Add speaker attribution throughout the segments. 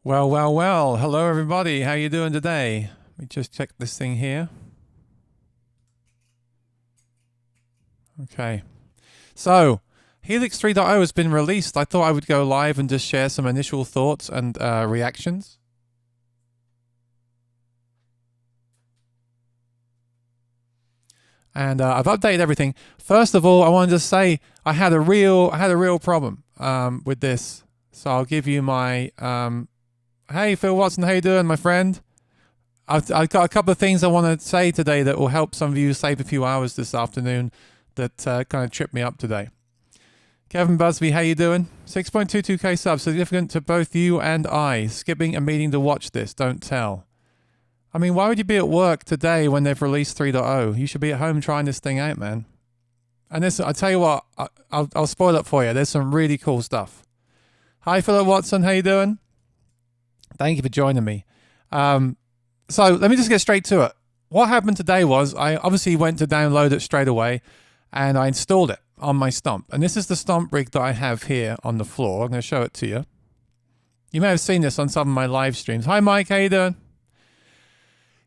Speaker 1: Well, well, well. Hello, everybody. How you doing today? Let me just check this thing here. Okay. So, Helix 3.0 has been released. I thought I would go live and just share some initial thoughts and reactions. And I've updated everything. First of all, I wanted to say I had a real problem with this. So I'll give you my hey, Phil Watson, how you doing, my friend? I've got a couple of things I want to say today that will help some of you save a few hours this afternoon that kind of tripped me up today. Kevin Busby, how you doing? 6.22k subs, significant to both you and I. Skipping a meeting to watch this, don't tell. I mean, why would you be at work today when they've released 3.0? You should be at home trying this thing out, man. And this, I tell you what, I'll spoil it for you. There's some really cool stuff. Hi, Philip Watson, how you doing? Thank you for joining me. So let me just get straight to it. What happened today was I obviously went to download it straight away and I installed it on my stomp. And this is the stomp rig that I have here on the floor. I'm going to show it to you. You may have seen this on some of my live streams. Hi, Mike. How you doing?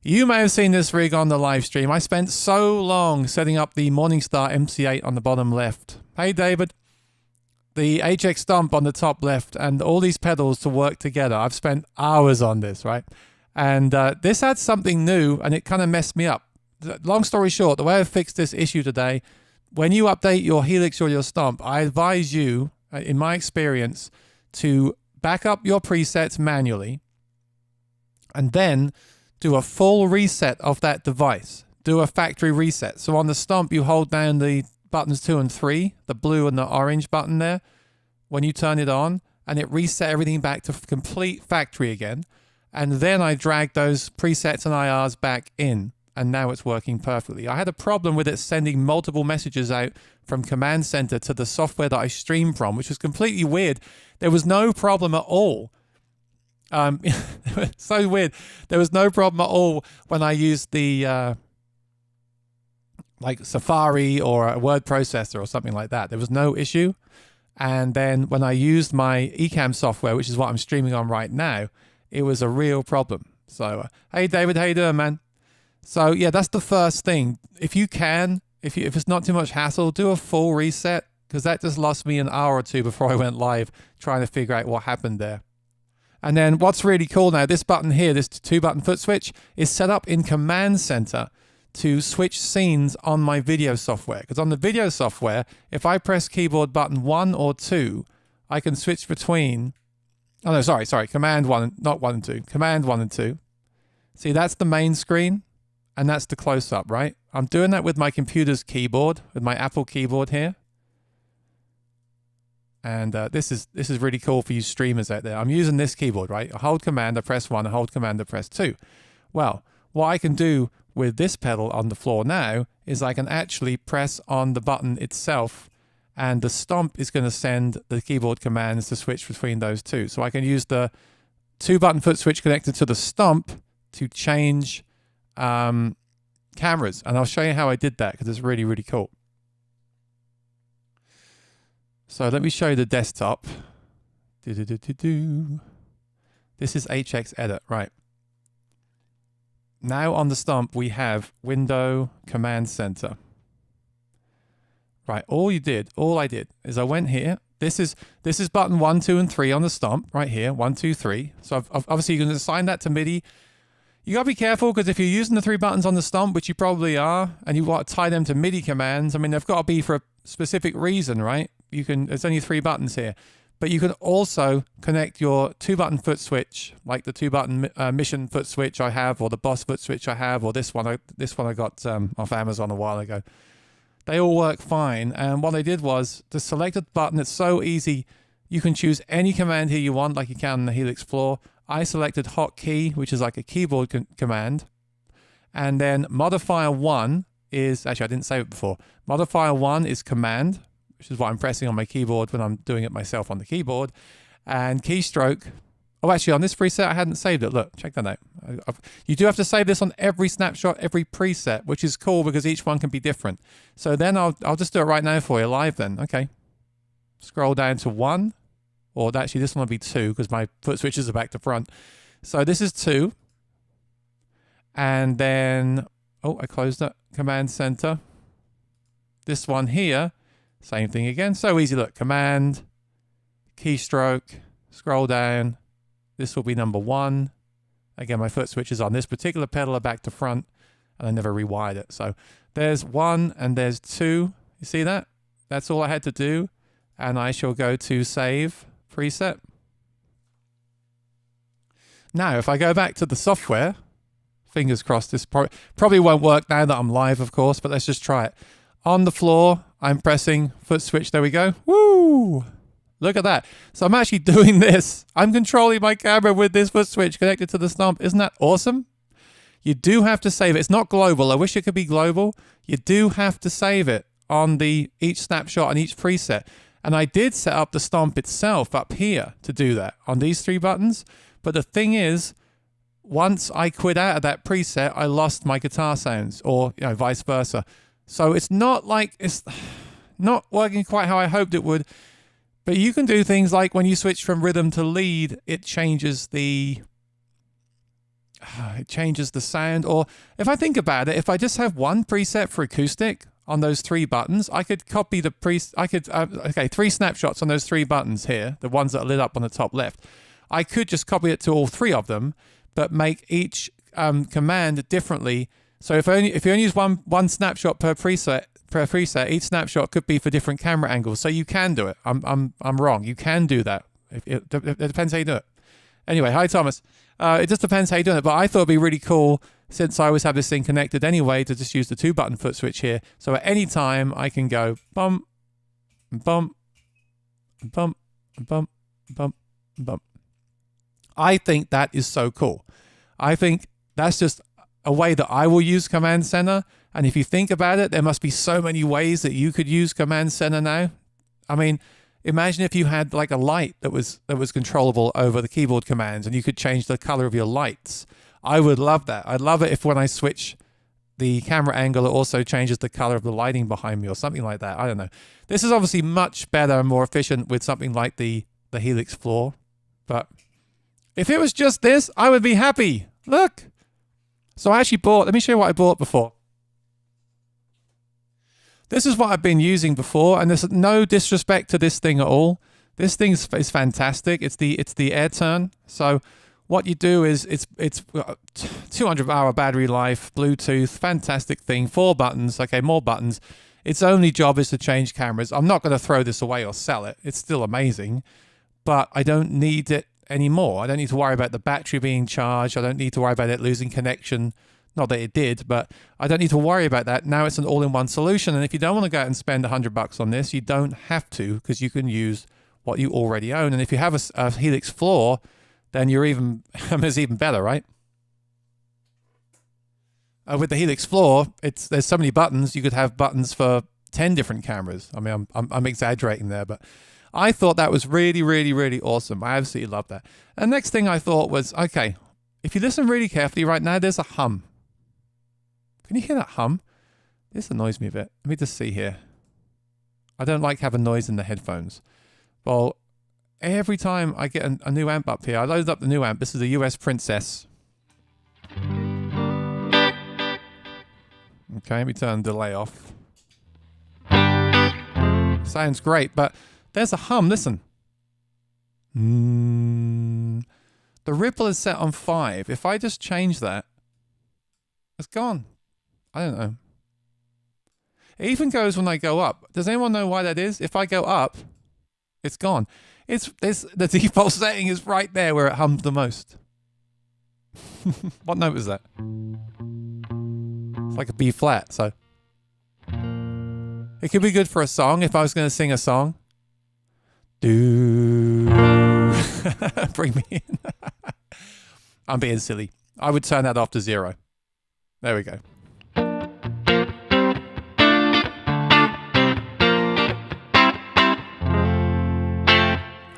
Speaker 1: You may have seen this rig on the live stream. I spent so long setting up the Morningstar MC8 on the bottom left. Hey, David. The HX stomp on the top left and all these pedals to work together. I've spent hours on this, right? And this had something new and it kind of messed me up. Long story short, the way I fixed this issue today, when you update your Helix or your stomp, I advise you, in my experience, to back up your presets manually and then do a full reset of that device. Do a factory reset. So on the stomp, you hold down the buttons 2 and 3, the blue and the orange button there, when you turn it on, and it reset everything back to complete factory again. And then I dragged those presets and IRs back in, and now it's working perfectly. I had a problem with it sending multiple messages out from Command Center to the software that I stream from, which was completely weird. There was no problem at all. So weird. There was no problem at all when I used the like Safari or a word processor or something like that. There was no issue. And then when I used my Ecamm software, which is what I'm streaming on right now, it was a real problem. So, hey David, how you doing, man? So yeah, that's the first thing. If you can, if it's not too much hassle, do a full reset, because that just lost me an hour or two before I went live trying to figure out what happened there. And then what's really cool now, this button here, this 2-button foot switch, is set up in Command Center to switch scenes on my video software. Because on the video software, if I press keyboard button 1 or 2, I can switch between, oh no, sorry, Command 1, not 1 and 2, Command 1 and 2. See, that's the main screen, and that's the close-up, right? I'm doing that with my computer's keyboard, with my Apple keyboard here. And this is really cool for you streamers out there. I'm using this keyboard, right? I hold Command, I press 1, I hold Command, I press 2. Well, what I can do with this pedal on the floor now is I can actually press on the button itself, and the stomp is going to send the keyboard commands to switch between those two. So I can use the 2-button foot switch connected to the stomp to change cameras. And I'll show you how I did that because it's really, really cool. So let me show you the desktop. This is HX Edit, right? Now on the stomp, we have Window Command Center. Right, all I did is I went here. This is button 1, 2, and 3 on the stomp, right here, 1, 2, 3. So obviously you can assign that to MIDI. You gotta be careful, because if you're using the 3 buttons on the stomp, which you probably are, and you want to tie them to MIDI commands, I mean, they've got to be for a specific reason, right? There's only 3 buttons here. But you can also connect your 2-button foot switch, like the 2-button Mission foot switch I have, or the Boss foot switch I have, or this one I got off Amazon a while ago. They all work fine. And what I did was to select a button. It's so easy. You can choose any command here you want, like you can on the Helix floor. I selected hotkey, which is like a keyboard command. And then modifier 1 is, actually I didn't say it before. Modifier 1 is command, which is what I'm pressing on my keyboard when I'm doing it myself on the keyboard. And keystroke, oh, actually on this preset, I hadn't saved it. Look, check that out. You do have to save this on every snapshot, every preset, which is cool because each one can be different. So then I'll just do it right now for you live then. Okay. Scroll down to 1, Or actually, this one will be 2 because my foot switches are back to front. So this is 2. And then, oh, I closed that. Command center. This one here, same thing again. So easy, look. Command, keystroke, scroll down. This will be number 1. Again, my foot switches on this particular pedal are back to front, and I never rewired it. So there's 1 and there's 2. You see that? That's all I had to do. And I shall go to save preset. Now, if I go back to the software, fingers crossed, this probably won't work now that I'm live, of course, but let's just try it. On the floor, I'm pressing foot switch. There we go. Woo! Look at that. So I'm actually doing this. I'm controlling my camera with this foot switch connected to the stump. Isn't that awesome? You do have to save it. It's not global. I wish it could be global. You do have to save it on each snapshot and each preset. And I did set up the stomp itself up here to do that on these 3 buttons. But the thing is, once I quit out of that preset, I lost my guitar sounds, or vice versa. So it's not working quite how I hoped it would. But you can do things like when you switch from rhythm to lead, it changes the sound. Or if I think about it, if I just have one preset for acoustic on those 3 buttons, I could copy the 3 snapshots on those 3 buttons here, the ones that are lit up on the top left. I could just copy it to all 3 of them, but make each command differently. So if you only use one snapshot per preset, each snapshot could be for different camera angles. So you can do it. I'm wrong. You can do that. It depends how you do it. Anyway, hi Thomas. It just depends how you do it. But I thought it'd be really cool, since I always have this thing connected anyway, to just use the 2-button foot switch here. So at any time I can go bump, bump, bump, bump, bump, bump. I think that is so cool. I think that's just a way that I will use Command Center. And if you think about it, there must be so many ways that you could use Command Center now. I mean, imagine if you had like a light that was controllable over the keyboard commands, and you could change the color of your lights. I would love that. I'd love it if when I switch the camera angle, it also changes the color of the lighting behind me or something like that. I don't know. This is obviously much better and more efficient with something like the Helix floor. But if it was just this, I would be happy. Look. So I actually bought, let me show you what I bought before. This is what I've been using before, and there's no disrespect to this thing at all. This thing is fantastic. It's the AirTurn. So what you do is it's 200-hour battery life, Bluetooth, fantastic thing, 4 buttons. Okay, more buttons. Its only job is to change cameras. I'm not going to throw this away or sell it. It's still amazing, but I don't need it anymore. I don't need to worry about the battery being charged. I don't need to worry about it losing connection. Not that it did, but I don't need to worry about that. Now it's an all-in-one solution. And if you don't want to go out and spend $100 on this, you don't have to, because you can use what you already own. And if you have a Helix floor, then you're it's even better, right? With the Helix floor, there's so many buttons. You could have buttons for 10 different cameras. I mean, I'm exaggerating there, but I thought that was really, really, really awesome. I absolutely love that. And next thing I thought was, okay, if you listen really carefully right now, there's a hum. Can you hear that hum? This annoys me a bit. Let me just see here. I don't like having noise in the headphones. Well, every time I get a new amp up here, I loaded up the new amp. This is a US Princess. Okay, let me turn the delay off. Sounds great, but there's a hum. Listen. The ripple is set on 5. If I just change that, it's gone. I don't know. It even goes when I go up. Does anyone know why that is? If I go up, it's gone. The default setting is right there where it hums the most. What note was that? It's like a B flat, so. It could be good for a song if I was going to sing a song. Do. Bring me in. I'm being silly. I would turn that off to 0. There we go.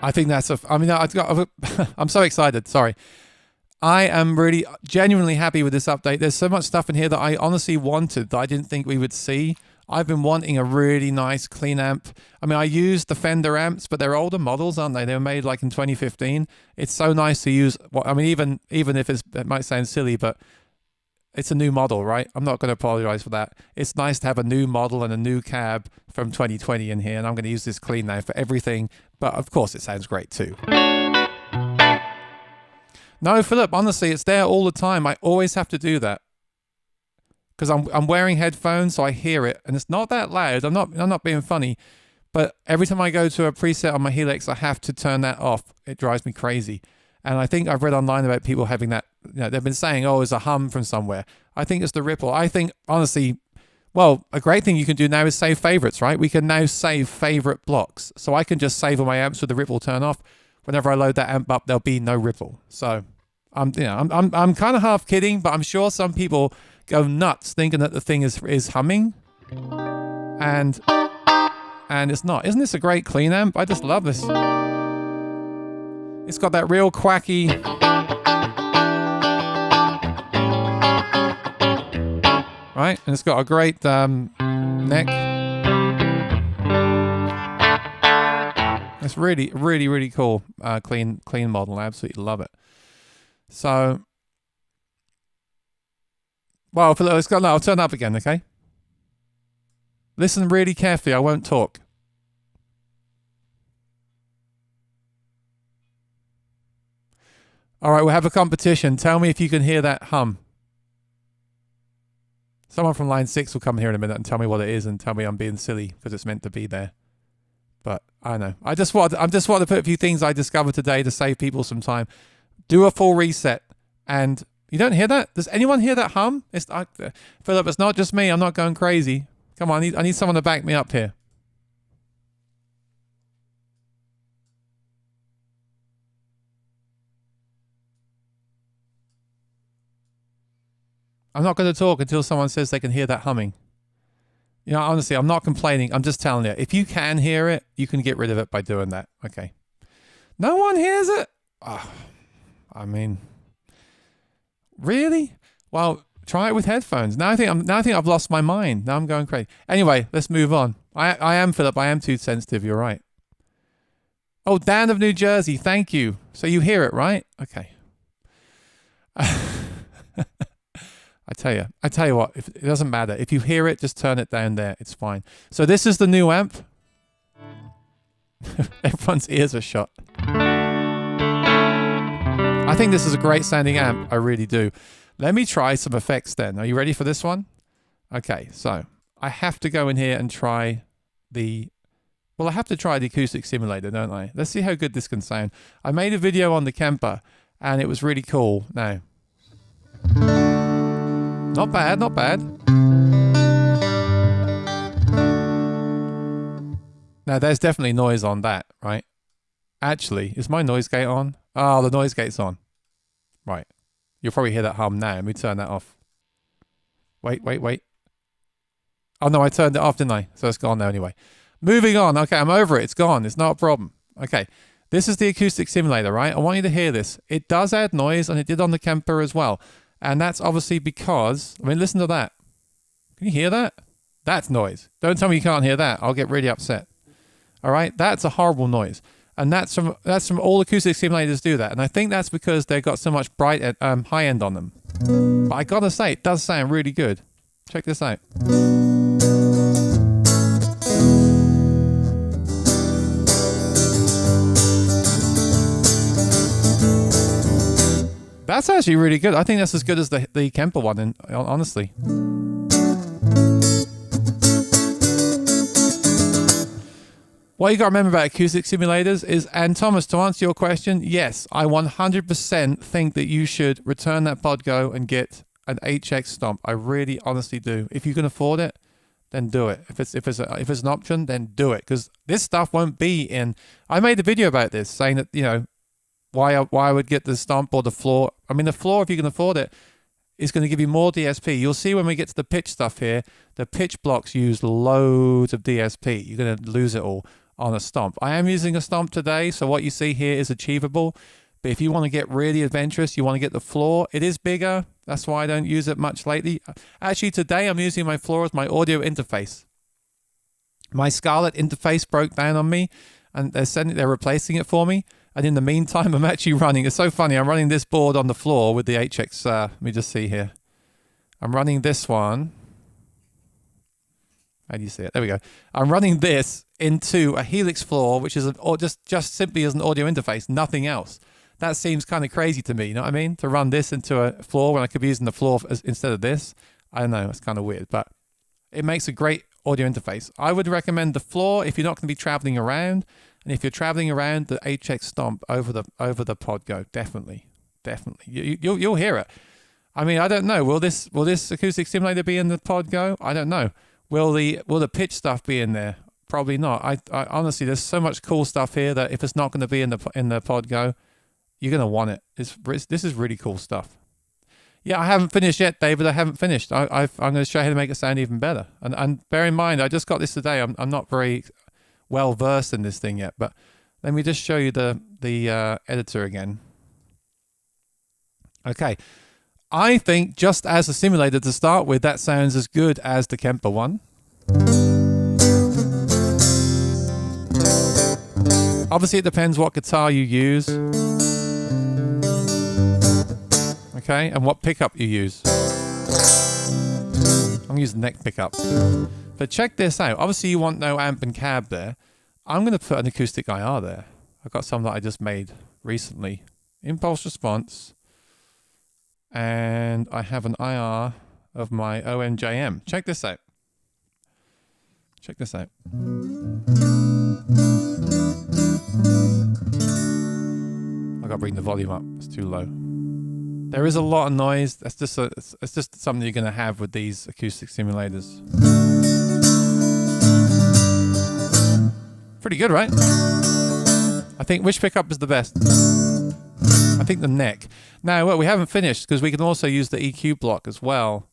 Speaker 1: I think that's I'm so excited. Sorry. I am really genuinely happy with this update. There's so much stuff in here that I honestly wanted that I didn't think we would see. I've been wanting a really nice clean amp. I mean, I use the Fender amps, but they're older models, aren't they? They were made like in 2015. It's so nice to use. Well, I mean, even if it might sound silly, but it's a new model, right? I'm not going to apologize for that. It's nice to have a new model and a new cab from 2020 in here, and I'm going to use this clean now for everything. But of course, it sounds great too. No, Philip, honestly, it's there all the time. I always have to do that because I'm wearing headphones, so I hear it, and it's not that loud. I'm not being funny, but every time I go to a preset on my Helix, I have to turn that off. It drives me crazy. And I think I've read online about people having that. You know, they've been saying, "Oh, it's a hum from somewhere." I think it's the ripple. I think honestly, well, a great thing you can do now is save favorites, right? We can now save favorite blocks, so I can just save all my amps with the ripple turn off. Whenever I load that amp up, there'll be no ripple. So I'm kind of half kidding, but I'm sure some people go nuts thinking that the thing is humming, and it's not. Isn't this a great clean amp? I just love this. It's got that real quacky. Right, and it's got a great neck. It's really, really, really cool. Clean model. I absolutely love it. So, well, I'll turn up again, okay? Listen really carefully. I won't talk. All right, we'll have a competition. Tell me if you can hear that hum. Someone from line 6 will come here in a minute and tell me what it is and tell me I'm being silly because it's meant to be there. But I know. I just want to put a few things I discovered today to save people some time. Do a full reset. And you don't hear that? Does anyone hear that hum? Philip, it's not just me. I'm not going crazy. Come on, I need someone to back me up here. I'm not going to talk until someone says they can hear that humming. You know, honestly, I'm not complaining. I'm just telling you. If you can hear it, you can get rid of it by doing that. Okay. No one hears it? Oh, I mean, really? Well, try it with headphones. Now I think I've lost my mind. Now I'm going crazy. Anyway, let's move on. I am, Philip. I am too sensitive. You're right. Oh, Dan of New Jersey. Thank you. So you hear it, right? Okay. I tell you what, it doesn't matter. If you hear it, just turn it down there. It's fine. So this is the new amp. Everyone's ears are shut. I think this is a great sounding amp. I really do. Let me try some effects then. Are you ready for this one? Okay, so I have to go in here and try the acoustic simulator, don't I? Let's see how good this can sound. I made a video on the Kemper and it was really cool. Now, not bad, not bad. Now, there's definitely noise on that, right? Actually, is my noise gate on? Oh, the noise gate's on. Right. You'll probably hear that hum now. Let me turn that off. Wait. Oh, no, I turned it off, didn't I? So it's gone now anyway. Moving on. Okay, I'm over it. It's gone. It's not a problem. Okay. This is the acoustic simulator, right? I want you to hear this. It does add noise, and it did on the Kemper as well. And that's obviously because, I mean, listen to that. Can you hear that? That's noise. Don't tell me you can't hear that. I'll get really upset. All right? That's a horrible noise. And that's from all acoustic simulators do that. And I think that's because they've got so much bright high end on them. But I gotta say, it does sound really good. Check this out. That's actually really good. I think that's as good as the Kemper one, honestly. What you got to remember about acoustic simulators is, and Thomas, to answer your question, yes, I 100% think that you should return that Podgo and get an HX Stomp. I really, honestly do. If you can afford it, then do it. If it's an option, then do it, because this stuff won't be in. I made a video about this, saying that, you know, why I would get the Stomp or the Floor. I mean, the Floor, if you can afford it, is going to give you more DSP. You'll see when we get to the pitch stuff here, the pitch blocks use loads of DSP. You're going to lose it all on a Stomp. I am using a Stomp today, so what you see here is achievable. But if you want to get really adventurous, you want to get the Floor. It is bigger. That's why I don't use it much lately. Actually, today I'm using my Floor as my audio interface. My Scarlett interface broke down on me, and they're replacing it for me. And in the meantime, I'm actually running. It's so funny. I'm running this board on the floor with the HX. Let me just see here. I'm running this one. How do you see it? There we go. I'm running this into a Helix floor, which is just simply as an audio interface, nothing else. That seems kind of crazy to me. You know what I mean? To run this into a floor when I could be using the floor instead of this. I don't know. It's kind of weird, but it makes a great audio interface. I would recommend the floor if you're not going to be traveling around. And if you're traveling around, the HX Stomp over the Podgo, definitely. You'll hear it. I mean, I don't know. Will this acoustic simulator be in the Podgo? I don't know. Will the pitch stuff be in there? Probably not. I honestly, there's so much cool stuff here that if it's not going to be in the Podgo, you're going to want it. This is really cool stuff. Yeah, I haven't finished yet, David. I haven't finished. I'm going to show you how to make it sound even better. And bear in mind, I just got this today. I'm not very well versed in this thing yet, but let me just show you the editor again. Okay. I think just as a simulator to start with, that sounds as good as the Kemper one. Obviously, it depends what guitar you use. Okay, and what pickup you use. I'm going to use the neck pickup. But check this out. Obviously, you want no amp and cab there. I'm going to put an acoustic IR there. I've got some that I just made recently. Impulse response. And I have an IR of my ONJM. Check this out. Check this out. I gotta bring the volume up. It's too low. There is a lot of noise. That's just it's just something you're gonna have with these acoustic simulators. Pretty good, right? I think which pickup is the best? I think the neck. Now, well, we haven't finished because we can also use the EQ block as well.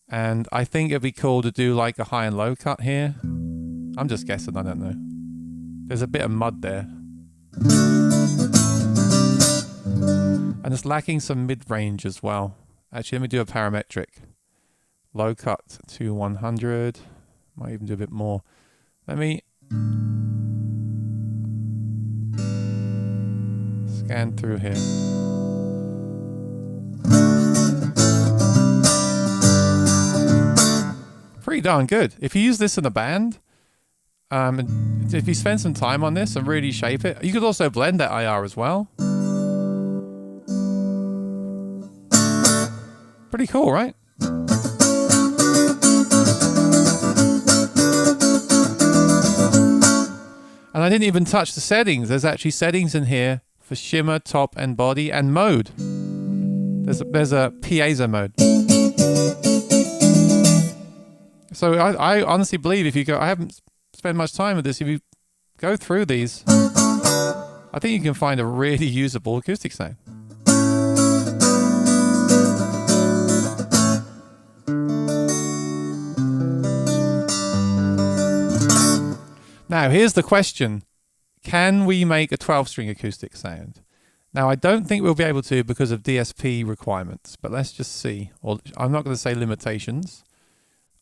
Speaker 1: And I think it'd be cool to do like a high and low cut here. I'm just guessing, I don't know. There's a bit of mud there. And it's lacking some mid-range as well. Actually, let me do a parametric. Low cut to 100. Might even do a bit more. Let me scan through here. Pretty darn good. If you use this in a band, if you spend some time on this and really shape it, you could also blend that IR as well. Pretty cool, right? And I didn't even touch the settings. There's actually settings in here for shimmer, top, and body, and mode. There's a piezo mode. So I honestly believe if you go, I haven't spent much time with this. If you go through these, I think you can find a really usable acoustic sound. Now, here's the question. Can we make a 12-string acoustic sound? Now, I don't think we'll be able to because of DSP requirements, but let's just see. Or I'm not going to say limitations.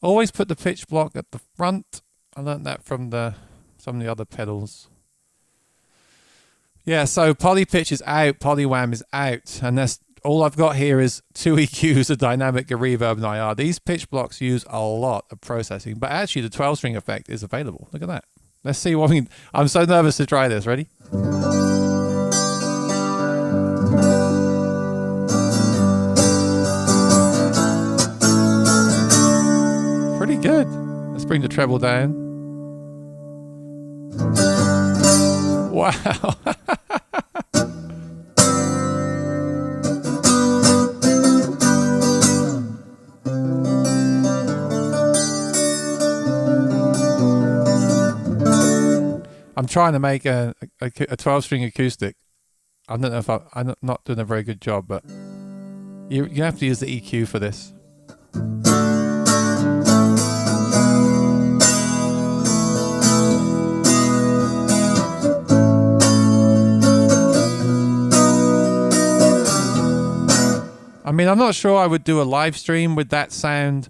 Speaker 1: Always put the pitch block at the front. I learned that from some of the other pedals. Yeah, so polypitch is out, polywham is out, and that's all I've got here is 2 EQs, a dynamic, a reverb, and IR. These pitch blocks use a lot of processing, but actually the 12-string effect is available. Look at that. Let's see what we can. I'm so nervous to try this. Ready? Pretty good. Let's bring the treble down. Wow. I'm trying to make a 12-string acoustic. I don't know if I'm not doing a very good job, but you have to use the EQ for this. I mean, I'm not sure I would do a live stream with that sound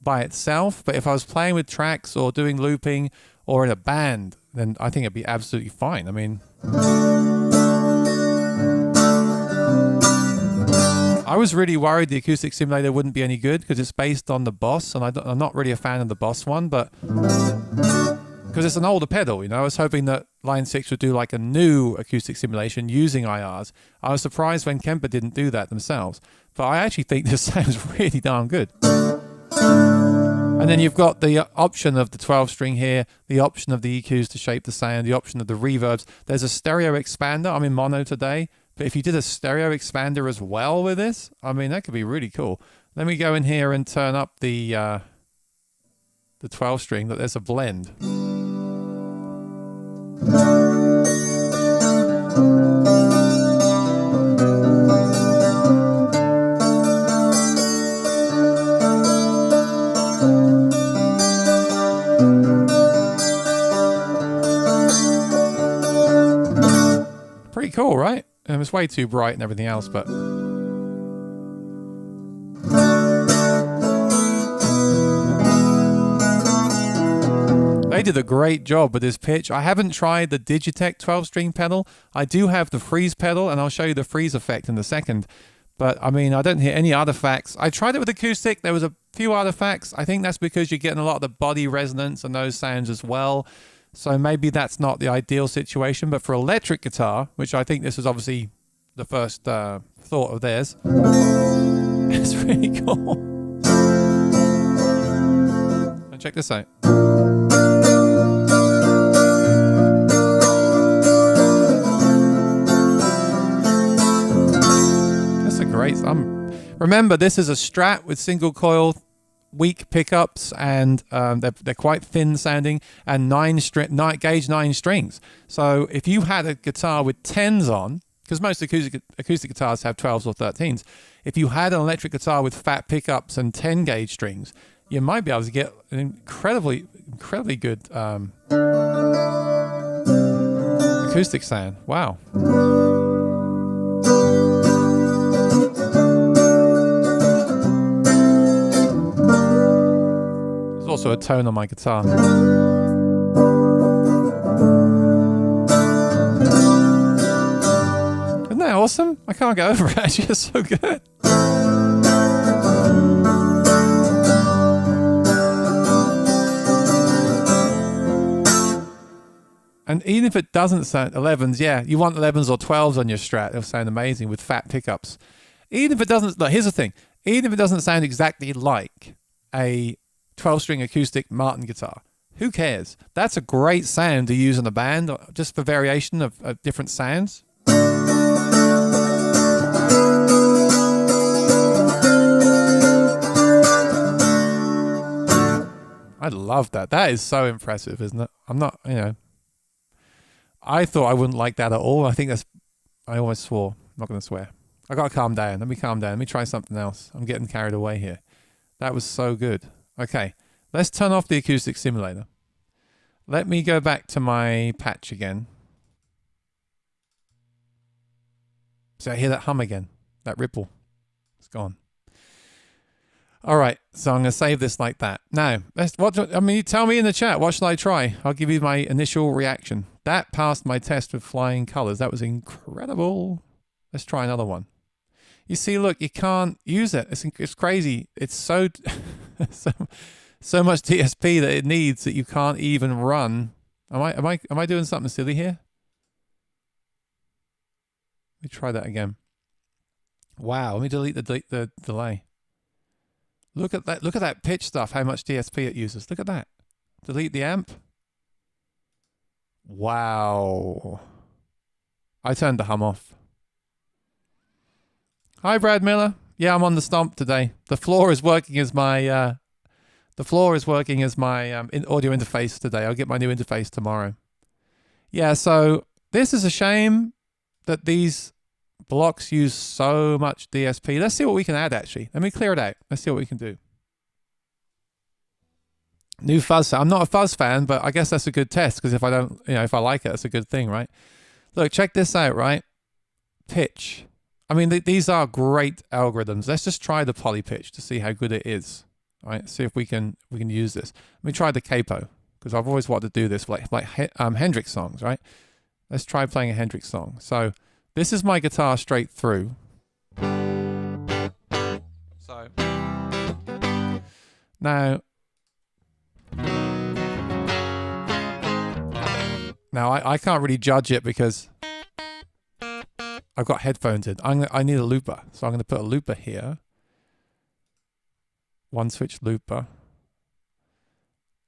Speaker 1: by itself, but if I was playing with tracks or doing looping or in a band, then I think it'd be absolutely fine. I mean, I was really worried the acoustic simulator wouldn't be any good because it's based on the Boss, and I'm not really a fan of the Boss one, but because it's an older pedal, you know, I was hoping that Line 6 would do like a new acoustic simulation using IRs. I was surprised when Kemper didn't do that themselves, but I actually think this sounds really darn good. And then you've got the option of the 12-string here, the option of the EQs to shape the sound, the option of the reverbs. There's a stereo expander. I'm in mono today, but if you did a stereo expander as well with this, I mean, that could be really cool. Let me go in here and turn up the 12-string, that there's a blend. Pretty cool, right? And it's way too bright and everything else, but they did a great job with this pitch. I haven't tried the Digitech 12-string pedal. I do have the freeze pedal, and I'll show you the freeze effect in a second. But I mean, I don't hear any artifacts. I tried it with acoustic. There was a few artifacts. I think that's because you're getting a lot of the body resonance and those sounds as well. So maybe that's not the ideal situation. But for electric guitar, which I think this is obviously the first thought of theirs, it's really cool. And check this out. That's a great... remember, this is a Strat with single coil, weak pickups, and they're quite thin sounding, and gauge 9 strings. So if you had a guitar with 10s on, because most acoustic guitars have 12s or 13s, if you had an electric guitar with fat pickups and 10 gauge strings, you might be able to get an incredibly good acoustic sound. Wow. Also a tone on my guitar. Isn't that awesome? I can't get over it. It's just so good. And even if it doesn't sound 11s, yeah, you want 11s or 12s on your Strat, it'll sound amazing with fat pickups. Even if it doesn't, look, here's the thing. Even if it doesn't sound exactly like a 12-string acoustic Martin guitar, who cares? That's a great sound to use in a band, just for variation of different sounds. I love that. That is so impressive, isn't it? I'm not, you know, I thought I wouldn't like that at all. I think that's, I almost swore. I'm not going to swear. I got to calm down. Let me calm down. Let me try something else. I'm getting carried away here. That was so good. Okay, let's turn off the acoustic simulator. Let me go back to my patch again. So I hear that hum again, that ripple. It's gone. All right, so I'm going to save this like that. Now, you tell me in the chat, what should I try? I'll give you my initial reaction. That passed my test with flying colors. That was incredible. Let's try another one. You see, look, you can't use it. It's crazy. It's so so much DSP that it needs that you can't even run. Am I doing something silly here? Let me try that again. Wow. Let me delete the delay. Look at that. Look at that pitch stuff. How much DSP it uses. Look at that. Delete the amp. Wow. I turned the hum off. Hi, Brad Miller. Yeah, I'm on the stomp today. The floor is working as my audio interface today. I'll get my new interface tomorrow. Yeah, so this is a shame that these blocks use so much DSP. Let's see what we can add, actually. Let me clear it out. Let's see what we can do. New fuzz. I'm not a fuzz fan, but I guess that's a good test, because if I don't, if I like it, that's a good thing, right? Look, check this out, right? Pitch. I mean, these are great algorithms. Let's just try the poly pitch to see how good it is. All right, see if we can use this. Let me try the capo, because I've always wanted to do this like Hendrix songs, right? Let's try playing a Hendrix song. So this is my guitar straight through. So now I can't really judge it because I've got headphones in. I need a looper, so I'm going to put a looper here. One switch looper.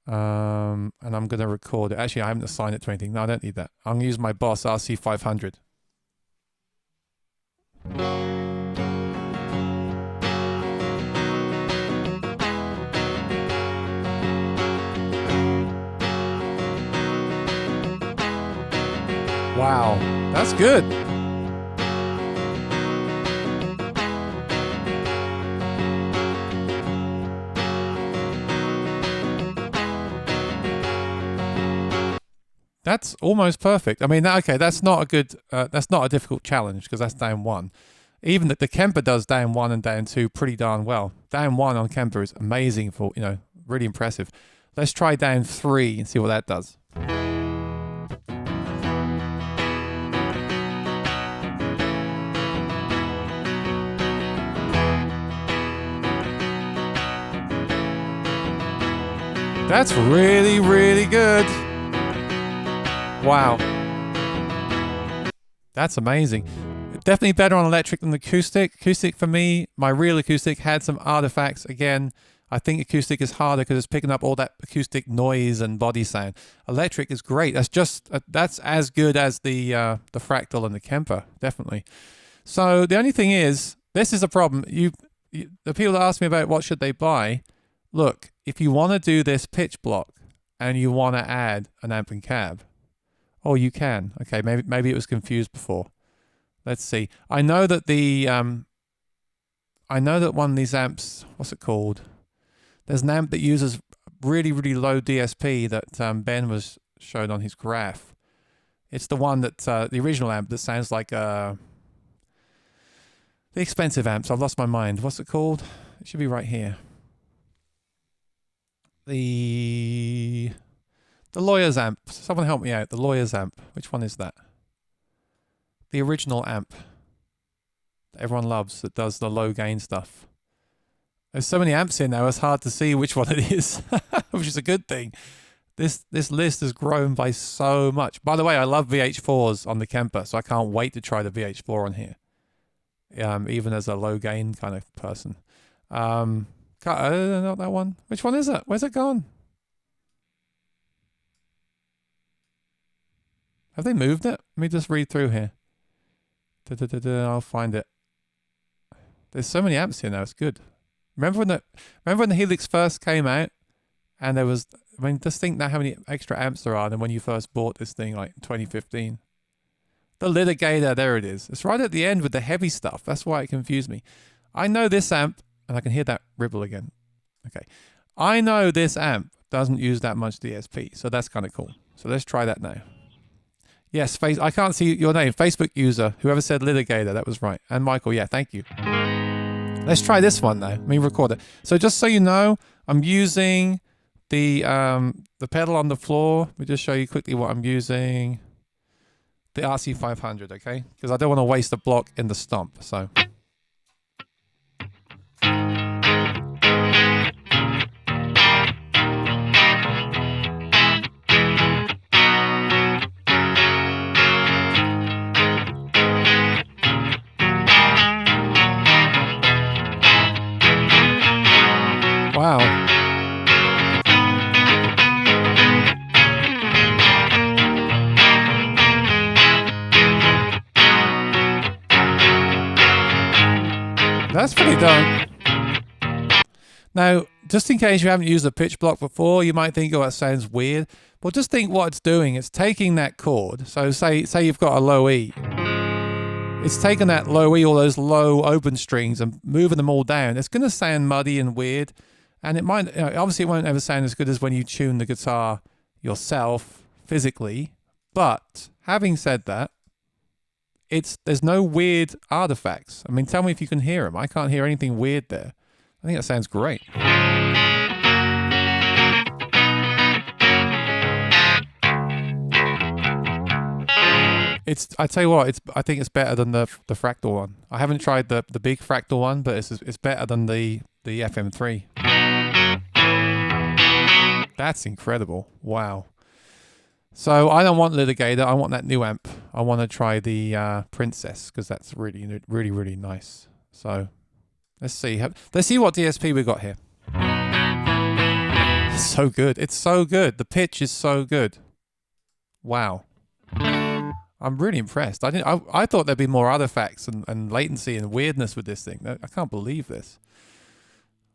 Speaker 1: And I'm going to record it. Actually, I haven't assigned it to anything. No, I don't need that. I'm going to use my Boss RC500. Wow, that's good. That's almost perfect. I mean, okay, that's not a good, that's not a difficult challenge because that's down 1. Even the Kemper does down 1 and down 2 pretty darn well. Down 1 on Kemper is amazing for, you know, really impressive. Let's try down 3 and see what that does. That's really, really good. Wow. That's amazing. Definitely better on electric than acoustic. Acoustic for me, my real acoustic had some artifacts. Again, I think acoustic is harder because it's picking up all that acoustic noise and body sound. Electric is great. That's just, that's as good as the Fractal and the Kemper, definitely. So the only thing is, this is a problem. The people that ask me about what should they buy, look, if you want to do this pitch block and you want to add an amp and cab, oh, you can. Okay, maybe it was confused before. Let's see. I know that one of these amps, what's it called? There's an amp that uses really, really low DSP that Ben was showed on his graph. It's the one that, the original amp that sounds like the expensive amps. I've lost my mind. What's it called? It should be right here. The Lawyer's amp. Someone help me out. The Lawyer's amp. Which one is that? The original amp that everyone loves that does the low gain stuff. There's so many amps in now, it's hard to see which one it is, which is a good thing. This list has grown by so much. By the way, I love VH4s on the Kemper, so I can't wait to try the VH4 on here. Even as a low gain kind of person. Not that one. Which one is it? Where's it gone? Have they moved it? Let me just read through here. I'll find it. There's so many amps here now. It's good. Remember when the Helix first came out, and there was, I mean, just think now how many extra amps there are than when you first bought this thing, like in 2015. The litigator, there it is. It's right at the end with the heavy stuff. That's why it confused me. I know this amp, and I can hear that ripple again. Okay. I know this amp doesn't use that much DSP, so that's kind of cool. So let's try that now. Yes, I can't see your name. Facebook user, whoever said litigator, that was right. And Michael, yeah, thank you. Let's try this one now. Let me record it. So just so you know, I'm using the pedal on the floor. Let me just show you quickly what I'm using. The RC500, okay? Because I don't want to waste a block in the stomp, so... Wow. That's pretty done. Now, just in case you haven't used a pitch block before, you might think, oh, that sounds weird. Well, just think what it's doing. It's taking that chord. So say you've got a low E. It's taking that low E, all those low open strings, and moving them all down. It's going to sound muddy and weird. And it might, obviously it won't ever sound as good as when you tune the guitar yourself physically. But having said that, there's no weird artifacts. I mean, tell me if you can hear them. I can't hear anything weird there. I think that sounds great. I tell you what, I think it's better than the fractal one. I haven't tried the big fractal one, but it's better than the FM3. That's incredible. Wow. So I don't want Litigator. I want that new amp. I want to try the Princess because that's really, really, really nice. So let's see. Let's see what DSP we got here. It's so good. It's so good. The pitch is so good. Wow. I'm really impressed. I thought there'd be more artifacts and latency and weirdness with this thing. I can't believe this.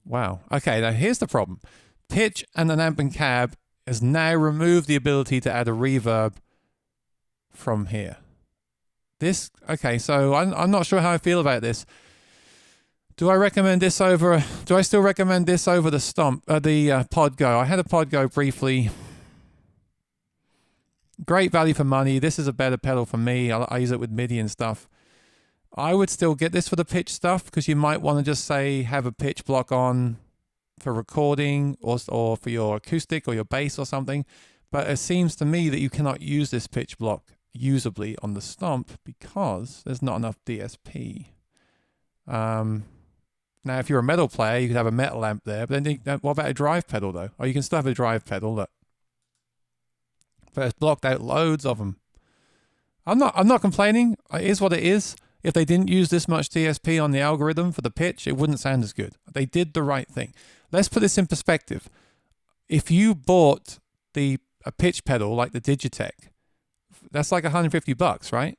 Speaker 1: Wow. Okay, now here's the problem. Pitch and an amp and cab has now removed the ability to add a reverb from here. Okay, so I'm not sure how I feel about this. Do I recommend this over, do I still recommend this over the Podgo? I had a Podgo briefly. Great value for money. This is a better pedal for me. I use it with MIDI and stuff. I would still get this for the pitch stuff because you might want to just say have a pitch block on for recording or for your acoustic or your bass or something. But it seems to me that you cannot use this pitch block usably on the Stomp because there's not enough DSP. Now, if you're a metal player, you could have a metal amp there. But then what about a drive pedal though? Or you can still have a drive pedal that. But it's blocked out loads of them. I'm not complaining. It is what it is. If they didn't use this much DSP on the algorithm for the pitch, it wouldn't sound as good. They did the right thing. Let's put this in perspective. If you bought a pitch pedal like the Digitech, that's like $150, right?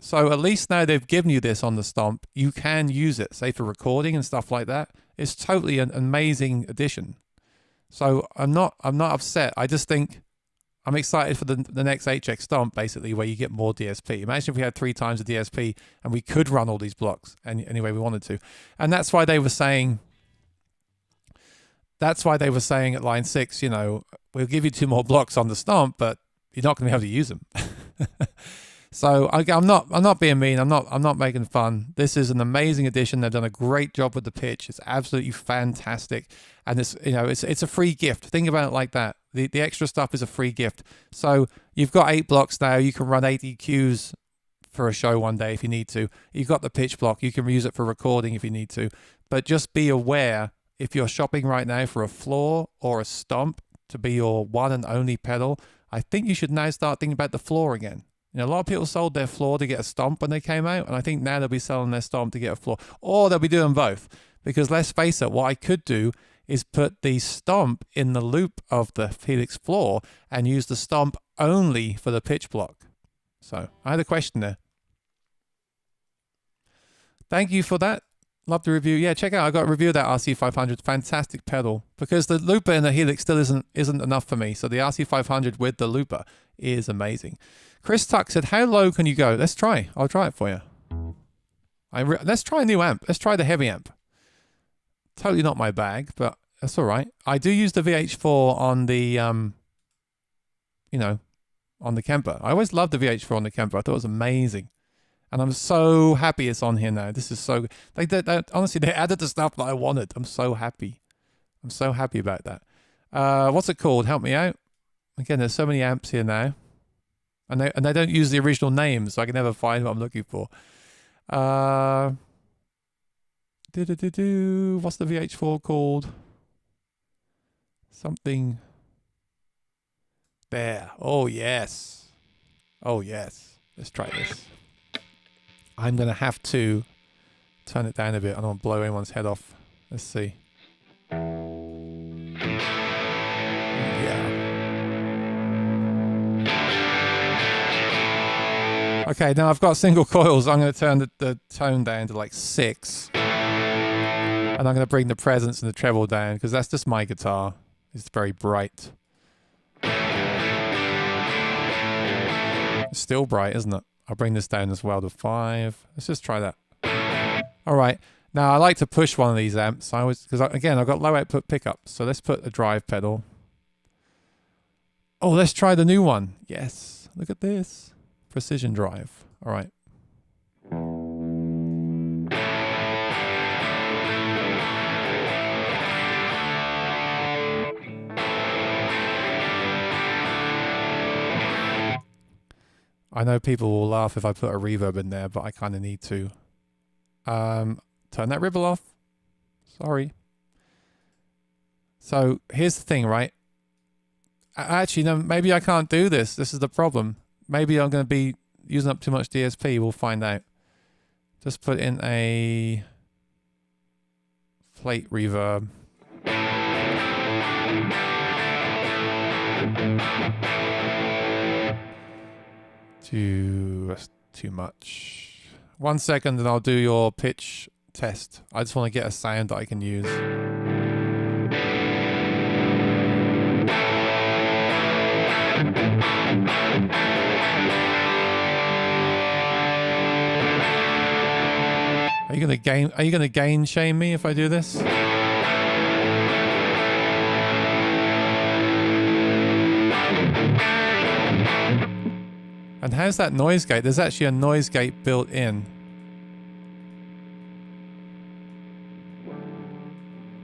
Speaker 1: So at least now they've given you this on the Stomp. You can use it, say for recording and stuff like that. It's totally an amazing addition. So I'm not upset. I just think I'm excited for the next HX Stomp, basically, where you get more DSP. Imagine if we had 3 times the DSP and we could run all these blocks any way we wanted to. And that's why they were saying at line 6, you know, we'll give you 2 more blocks on the Stomp, but you're not going to be able to use them. So I'm not being mean. I'm not making fun. This is an amazing addition. They've done a great job with the pitch. It's absolutely fantastic, and it's a free gift. Think about it like that. The extra stuff is a free gift. So you've got 8 blocks now. You can run 8 EQs for a show one day if you need to. You've got the pitch block. You can use it for recording if you need to. But just be aware, if you're shopping right now for a floor or a Stomp to be your one and only pedal, I think you should now start thinking about the floor again. You know, a lot of people sold their floor to get a Stomp when they came out, and I think now they'll be selling their Stomp to get a floor. Or they'll be doing both. Because let's face it, what I could do is put the Stomp in the loop of the Helix floor and use the Stomp only for the pitch block. So I had a question there. Thank you for that. Love the review. Yeah, check out. I got a review of that RC500. Fantastic pedal. Because the looper in the Helix still isn't enough for me. So the RC500 with the looper is amazing. Chris Tuck said, how low can you go? Let's try. I'll try it for you. Let's try a new amp. Let's try the heavy amp. Totally not my bag, but that's all right. I do use the VH4 on the, on the Kemper. I always loved the VH4 on the Kemper. I thought it was amazing. And I'm so happy it's on here now. This is so good. Honestly, they added the stuff that I wanted. I'm so happy. I'm so happy about that. What's it called? Help me out. Again, there's so many amps here now. And they don't use the original names, so I can never find what I'm looking for. What's the VH4 called? Something. There. Oh, yes. Oh, yes. Let's try this. I'm going to have to turn it down a bit. I don't want to blow anyone's head off. Let's see. Yeah. Okay, now I've got single coils. I'm going to turn the tone down to like 6. And I'm going to bring the presence and the treble down because that's just my guitar. It's very bright. It's still bright, isn't it? I'll bring this down as well to 5. Let's just try that. All right. Now, I like to push one of these amps. Again, I've got low output pickups. So let's put a drive pedal. Oh, let's try the new one. Yes. Look at this. Precision drive. All right. I know people will laugh if I put a reverb in there, but I kind of need to. Turn that ripple off. Sorry. So here's the thing, right? Actually, no, maybe I can't do this. This is the problem. Maybe I'm going to be using up too much DSP. We'll find out. Just put in a plate reverb. That's too much. 1 second and I'll do your pitch test. I just want to get a sound that I can use. Are you gonna gain shame me if I do this? And how's that noise gate? There's actually a noise gate built in.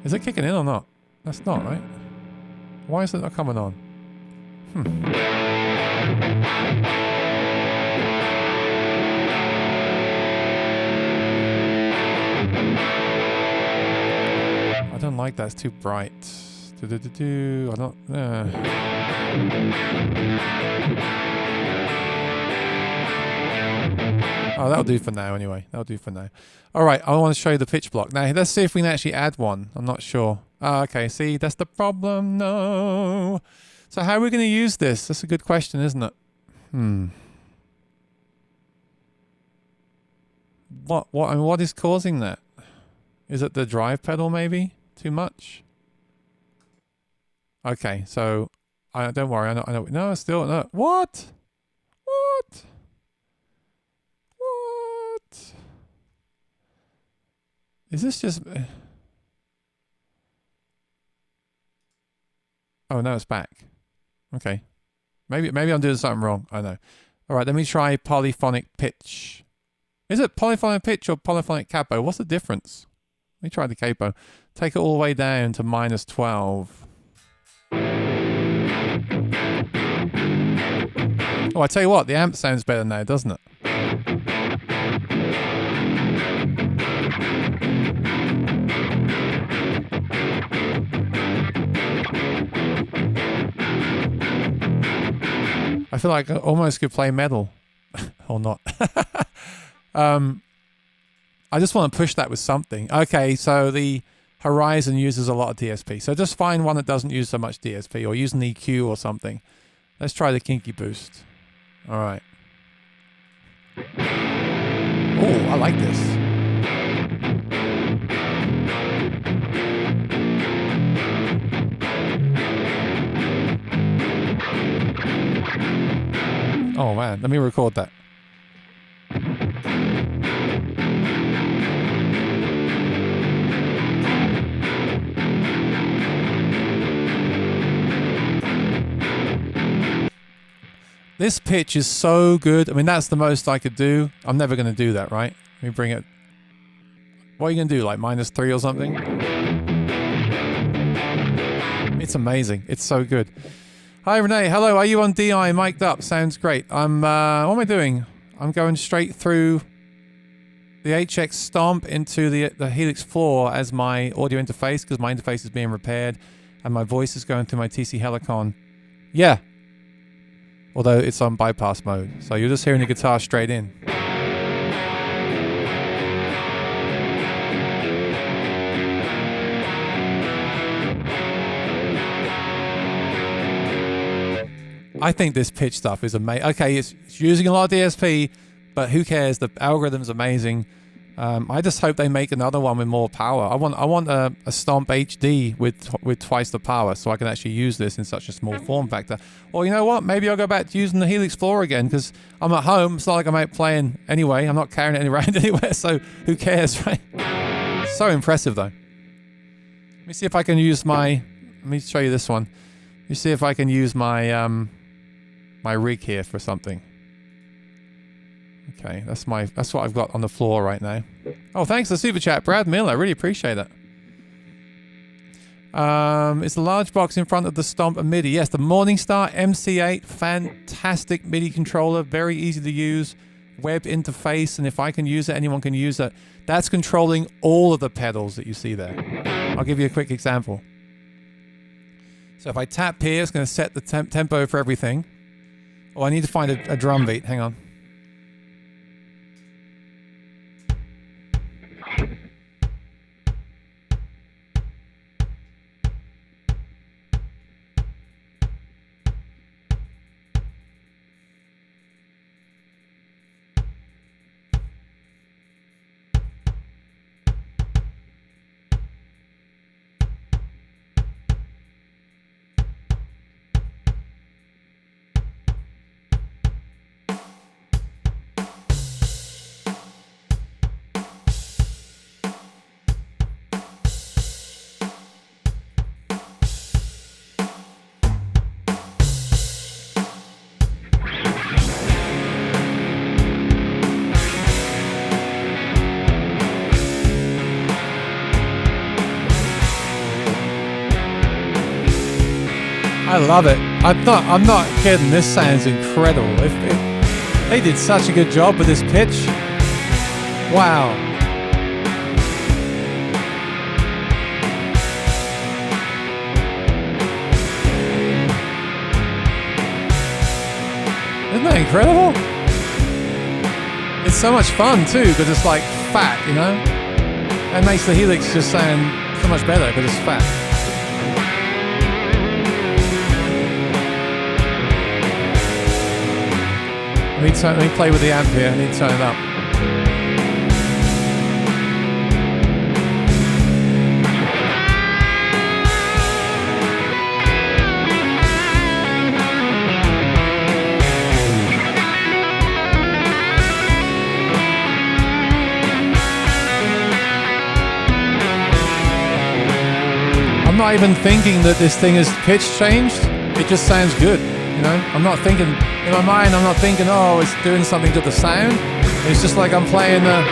Speaker 1: Is it kicking in or not? That's not, right? Why is it not coming on? I don't like that. It's too bright. I don't... Oh, that'll do for now anyway. That'll do for now. All right, I want to show you the pitch block. Now, let's see if we can actually add one. I'm not sure. Oh, okay, see, that's the problem. No. So how are we going to use this? That's a good question, isn't it? What is causing that? Is it the drive pedal maybe? Too much? Okay, so don't worry. I know. No, still no. What? Is this just... Oh, no, it's back. Okay. Maybe I'm doing something wrong. I know. All right, let me try polyphonic pitch. Is it polyphonic pitch or polyphonic capo? What's the difference? Let me try the capo. Take it all the way down to -12. Oh, I tell you what, the amp sounds better now, doesn't it? I feel like I almost could play metal. Or not. I just want to push that with something. Okay, so the Horizon uses a lot of DSP. So just find one that doesn't use so much DSP or use an EQ or something. Let's try the Kinky Boost. All right. Oh, I like this. Oh man, let me record that. This pitch is so good. I mean, that's the most I could do. I'm never going to do that, right? Let me bring it. What are you going to do, like -3 or something? It's amazing. It's so good. Hi, Renee. Hello. Are you on DI mic'd up? Sounds great. What am I doing? I'm going straight through the HX Stomp into the Helix 4 as my audio interface because my interface is being repaired and my voice is going through my TC Helicon. Yeah. Although it's on bypass mode. So you're just hearing the guitar straight in. I think this pitch stuff is amazing. Okay, it's using a lot of DSP, but who cares? The algorithm's amazing. I just hope they make another one with more power. I want a Stomp HD with twice the power, so I can actually use this in such a small form factor. Or you know what? Maybe I'll go back to using the Helix 4 again because I'm at home. It's not like I'm out playing anyway. I'm not carrying it around anywhere, so who cares, right? So impressive though. Let me see if I can use my. Let me show you this one. Let me see if I can use my my rig here for something. Okay, that's what I've got on the floor right now. Oh, thanks for the super chat, Brad Miller. I really appreciate it. It's the large box in front of the Stomp and MIDI. Yes, the Morningstar MC8, fantastic MIDI controller, very easy to use, web interface, and if I can use it, anyone can use it. That's controlling all of the pedals that you see there. I'll give you a quick example. So if I tap here, it's going to set the tempo for everything. Oh, I need to find a drum beat. Hang on. I love it. I'm not kidding. This sounds incredible. They did such a good job with this pitch. Wow. Isn't that incredible? It's so much fun too, because it's like fat, you know? That makes the Helix just sound so much better because it's fat. Let me play with the amp here. I need to turn it up. I'm not even thinking that this thing is pitch changed. It just sounds good. You know, I'm not thinking, in my mind, I'm not thinking, oh, it's doing something to the sound. It's just like I'm playing the...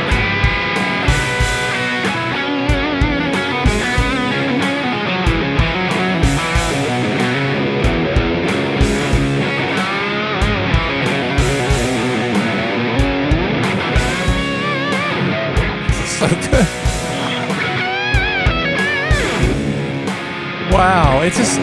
Speaker 1: It's so good. Wow, it's just...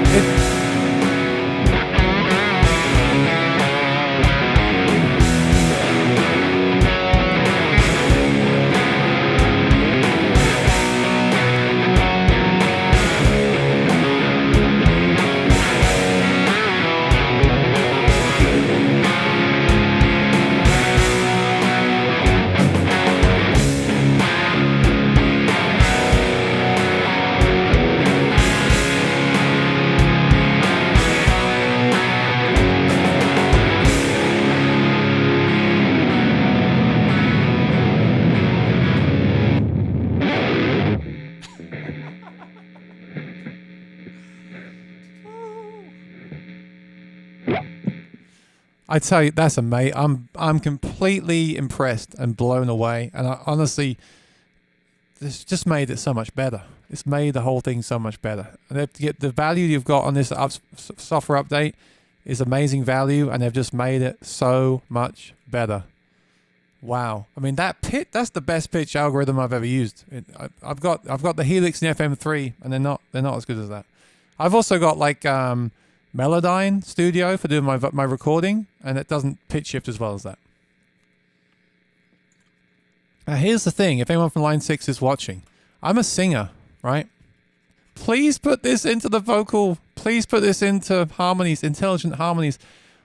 Speaker 1: I tell you, that's amazing. I'm completely impressed and blown away. And I, honestly, this just made it so much better. It's made the whole thing so much better. And they've get the value you've got on this software update is amazing value, and they've just made it so much better. Wow. I mean, that's the best pitch algorithm I've ever used. I've got the Helix and the FM3, and they're not as good as that. I've also got like Melodyne Studio for doing my recording, and it doesn't pitch shift as well as that. Now here's the thing, if anyone from Line 6 is watching, I'm a singer, right? Please put this into the vocal, please put this into harmonies, intelligent harmonies.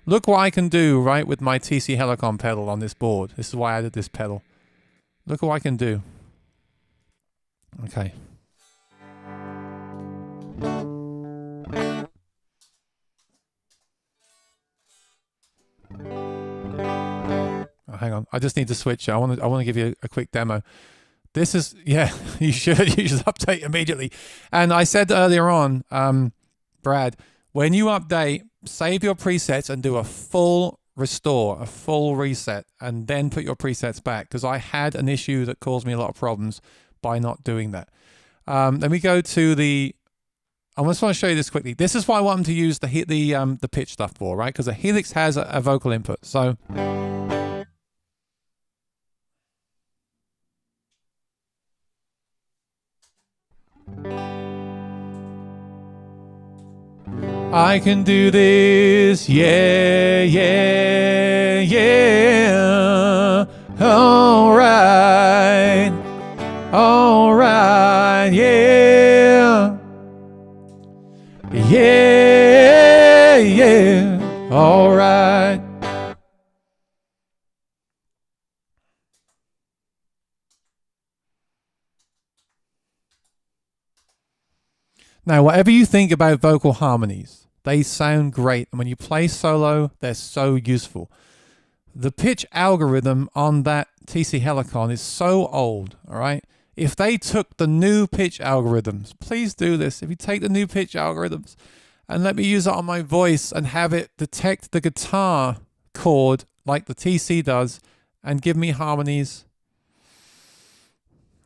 Speaker 1: Look what I can do, right, with my TC Helicon pedal on this board. This is why I added this pedal. Look what I can do. Okay. Oh, hang on, I just need to switch. I want to give you a quick demo. This is, yeah, you should update immediately. And I said earlier on, Brad, when you update, save your presets and do a full restore, a full reset, and then put your presets back, because I had an issue that caused me a lot of problems by not doing that. Then we go to the I just want to show you this quickly. This is why I want them to use the pitch stuff for, right? Because the Helix has a vocal input. So I can do this, yeah, yeah, yeah. All right, yeah, yeah, yeah. All right. Now, whatever you think about vocal harmonies, they sound great. And when you play solo, they're so useful. The pitch algorithm on that TC Helicon is so old, all right? If they took the new pitch algorithms, please do this. If you take the new pitch algorithms and let me use it on my voice and have it detect the guitar chord like the TC does and give me harmonies,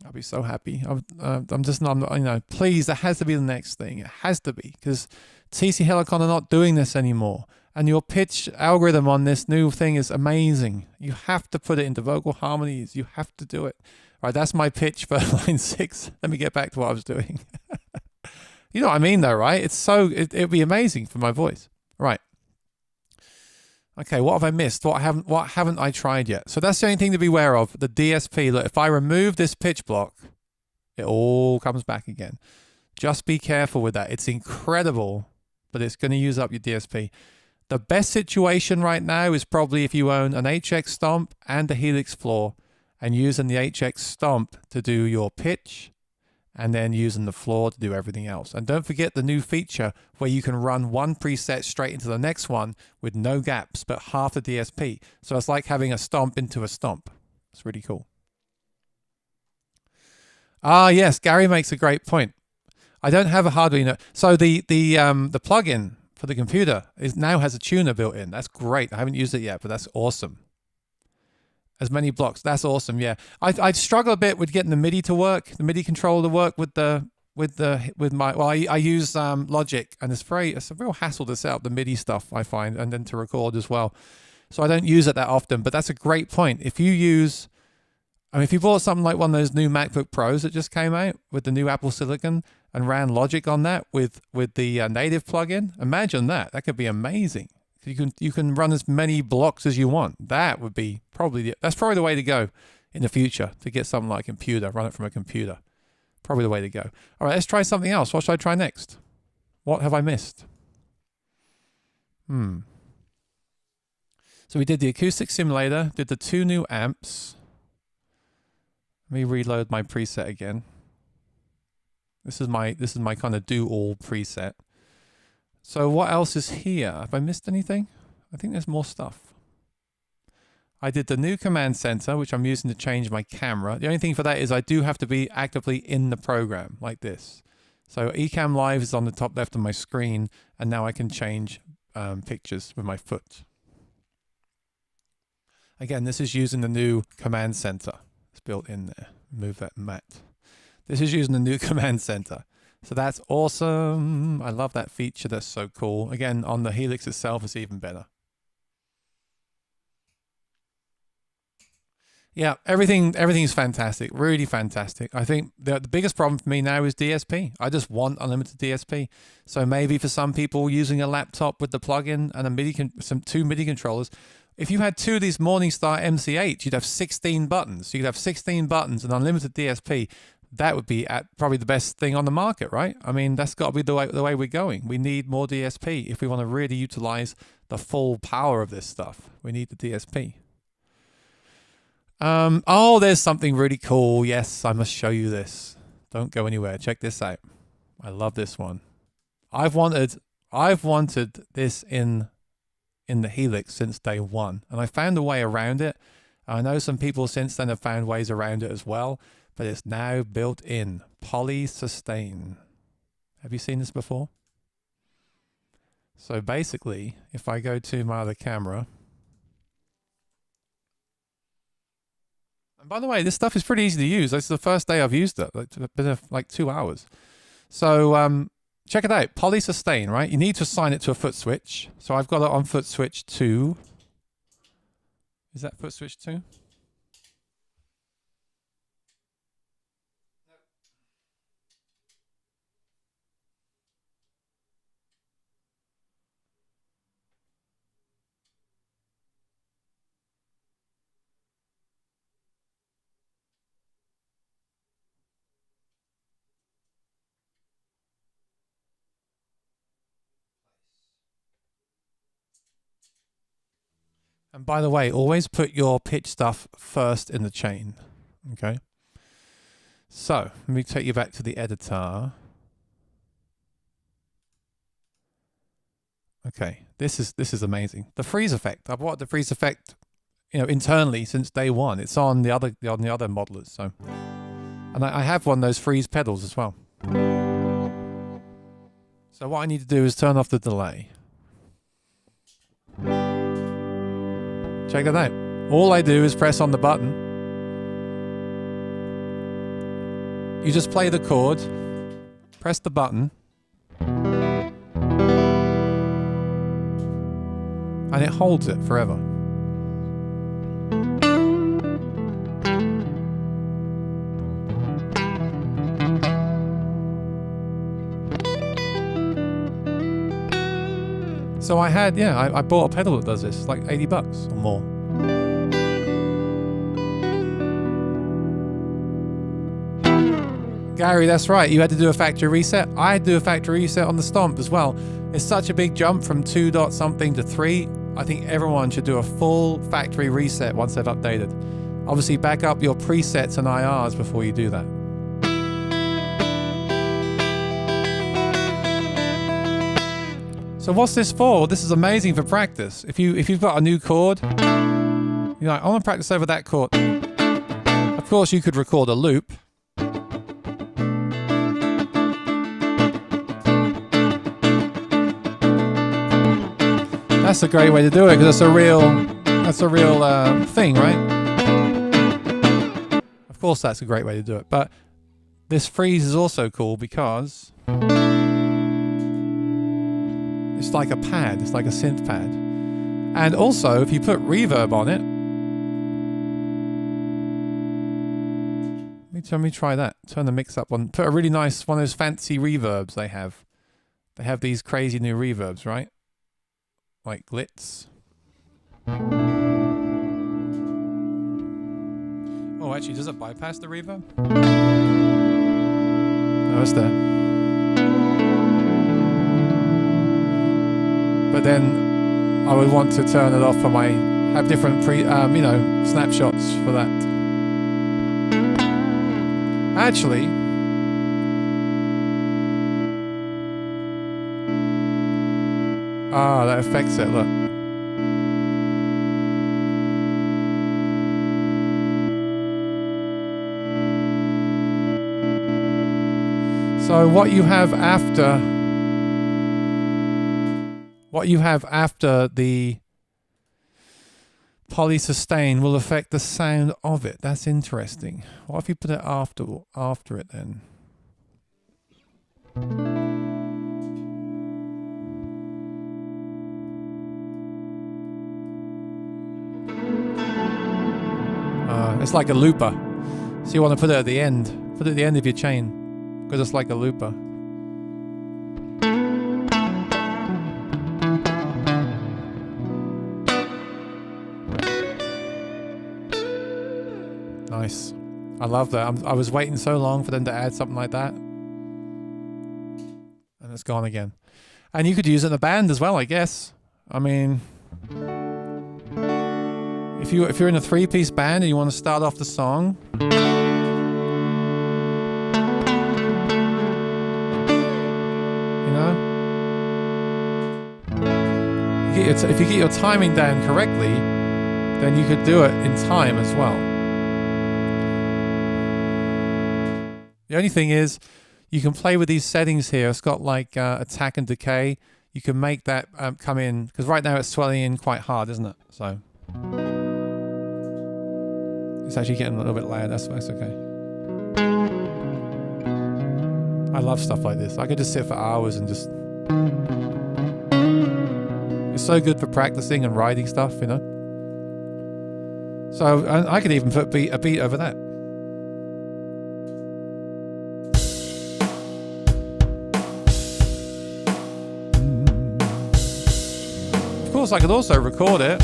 Speaker 1: I'll be so happy. I'm just not, you know, please, that has to be the next thing. It has to be, because TC Helicon are not doing this anymore. And your pitch algorithm on this new thing is amazing. You have to put it into vocal harmonies. You have to do it. All right, that's my pitch for line 6. Let me get back to what I was doing. You know what I mean, though, right? It's so, it'd be amazing for my voice. Right. Okay, what have I missed? What haven't I tried yet? So that's the only thing to be aware of. The DSP. Look, if I remove this pitch block, it all comes back again. Just be careful with that. It's incredible, but it's going to use up your DSP. The best situation right now is probably if you own an HX Stomp and a Helix floor and using the HX Stomp to do your pitch and then using the floor to do everything else. And don't forget the new feature where you can run one preset straight into the next one with no gaps, but half the DSP. So it's like having a stomp into a stomp. It's really cool. Ah, yes, Gary makes a great point. I don't have a hardware unit. So the plugin for the computer now has a tuner built in. That's great. I haven't used it yet, but that's awesome. As many blocks. That's awesome. Yeah, I struggle a bit with getting the MIDI to work, the MIDI controller to work with my. Well, I use Logic, and it's a real hassle to set up the MIDI stuff, I find, and then to record as well. So I don't use it that often. But that's a great point. If you use, I mean, if you bought something like one of those new MacBook Pros that just came out with the new Apple Silicon and ran Logic on that with the native plugin, imagine that. That could be amazing. You can run as many blocks as you want. That would be that's probably the way to go in the future, to get something like a computer, run it from a computer. Probably the way to go. All right, let's try something else. What should I try next? What have I missed? So we did the acoustic simulator, did the 2 new amps. Let me reload my preset again. This is my kind of do all preset. So what else is here? Have I missed anything? I think there's more stuff. I did the new command center, which I'm using to change my camera. The only thing for that is I do have to be actively in the program like this. So Ecamm Live is on the top left of my screen, and now I can change pictures with my foot. Again, this is using the new command center. It's built in there. Move that mat. This is using the new command center. So that's awesome. I love that feature. That's so cool. Again, on the Helix itself, it's even better. Yeah, everything's fantastic. Really fantastic. I think the biggest problem for me now is DSP. I just want unlimited DSP. So maybe for some people using a laptop with the plugin and a 2 MIDI controllers, if you had 2 of these Morningstar MC8s, you'd have 16 buttons. So you'd have 16 buttons and unlimited DSP. That would be probably the best thing on the market, right? I mean, that's got to be the way we're going. We need more DSP if we want to really utilize the full power of this stuff. We need the DSP. Oh, there's something really cool. Yes, I must show you this. Don't go anywhere. Check this out. I love this one. I've wanted this in the Helix since day one, and I found a way around it. I know some people since then have found ways around it as well. But it's now built in. Polysustain. Have you seen this before? So basically, if I go to my other camera. And by the way, this stuff is pretty easy to use. This is the first day I've used it. It's been like 2 hours. So check it out. Poly sustain, right? You need to assign it to a foot switch. So I've got it on foot switch 2. Is that foot switch 2? And by the way, always put your pitch stuff first in the chain. Okay. So let me take you back to the editor. Okay, this is amazing. The freeze effect. I've wanted the freeze effect, internally since day one. It's on the other modelers. So, and I have one of those freeze pedals as well. So what I need to do is turn off the delay. Check that out. All I do is press on the button. You just play the chord, press the button, and it holds it forever. So I bought a pedal that does this, like $80 or more. Gary, that's right. You had to do a factory reset. I had to do a factory reset on the Stomp as well. It's such a big jump from 2 dot something to 3. I think everyone should do a full factory reset once they've updated. Obviously, back up your presets and IRs before you do that. So what's this for? Well, this is amazing for practice. If you've got a new chord, you're like, I want to practice over that chord. Of course, you could record a loop. That's a great way to do it because that's a real thing, right? Of course, that's a great way to do it. But this freeze is also cool because it's like a pad. It's like a synth pad. And also, if you put reverb on it, let me try that. Turn the mix up on. Put a really nice one of those fancy reverbs they have. They have these crazy new reverbs, right? Like glitz. Oh, actually, does it bypass the reverb? No, it's there. But then I would want to turn it off for have different snapshots for that. Actually, that affects it, look. So what you have after the poly sustain will affect the sound of it. That's interesting. What if you put it after it then? It's like a looper. So you want to put it at the end. Put it at the end of your chain because it's like a looper. Nice. I love that. I was waiting so long for them to add something like that. And it's gone again. And you could use it in a band as well, I guess. I mean, if you're in a 3-piece band and you want to start off the song, if you get your timing down correctly, then you could do it in time as well. The only thing is, you can play with these settings here. It's got like attack and decay. You can make that come in, because right now it's swelling in quite hard, isn't it? So it's actually getting a little bit loud. That's okay. I love stuff like this. I could just sit for hours and just... It's so good for practicing and writing stuff, you know? So I could even put a beat over that. Of course, I could also record it.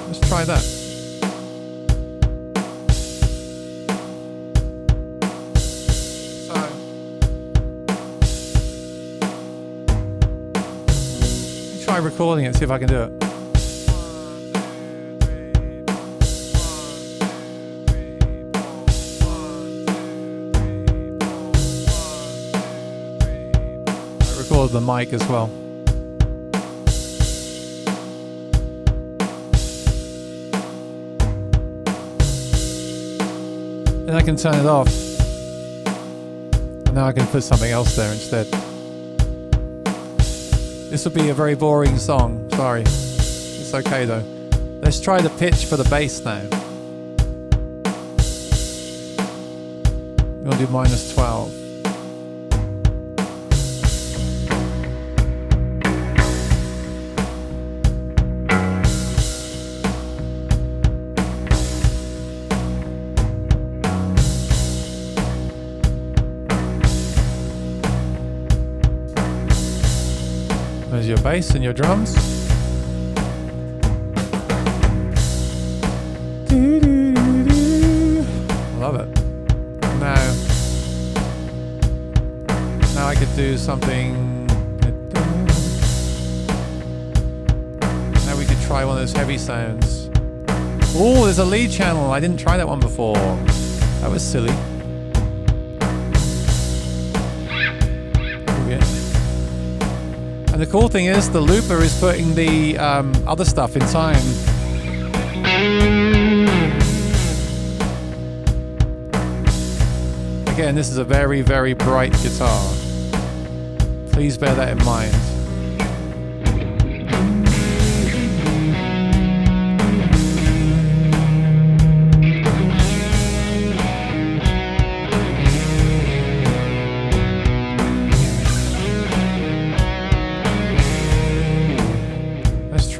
Speaker 1: Let's try that. Try recording it, see if I can do it. I recorded the mic as well. Then I can turn it off. And now I can put something else there instead. This will be a very boring song, sorry. It's okay though. Let's try the pitch for the bass now. We'll do -12. There's your bass and your drums. Love it. Now I could do something. Now we could try one of those heavy sounds. Oh, there's a lead channel. I didn't try that one before. That was silly. And the cool thing is the looper is putting the other stuff in time. Again, this is a very, very bright guitar. Please bear that in mind.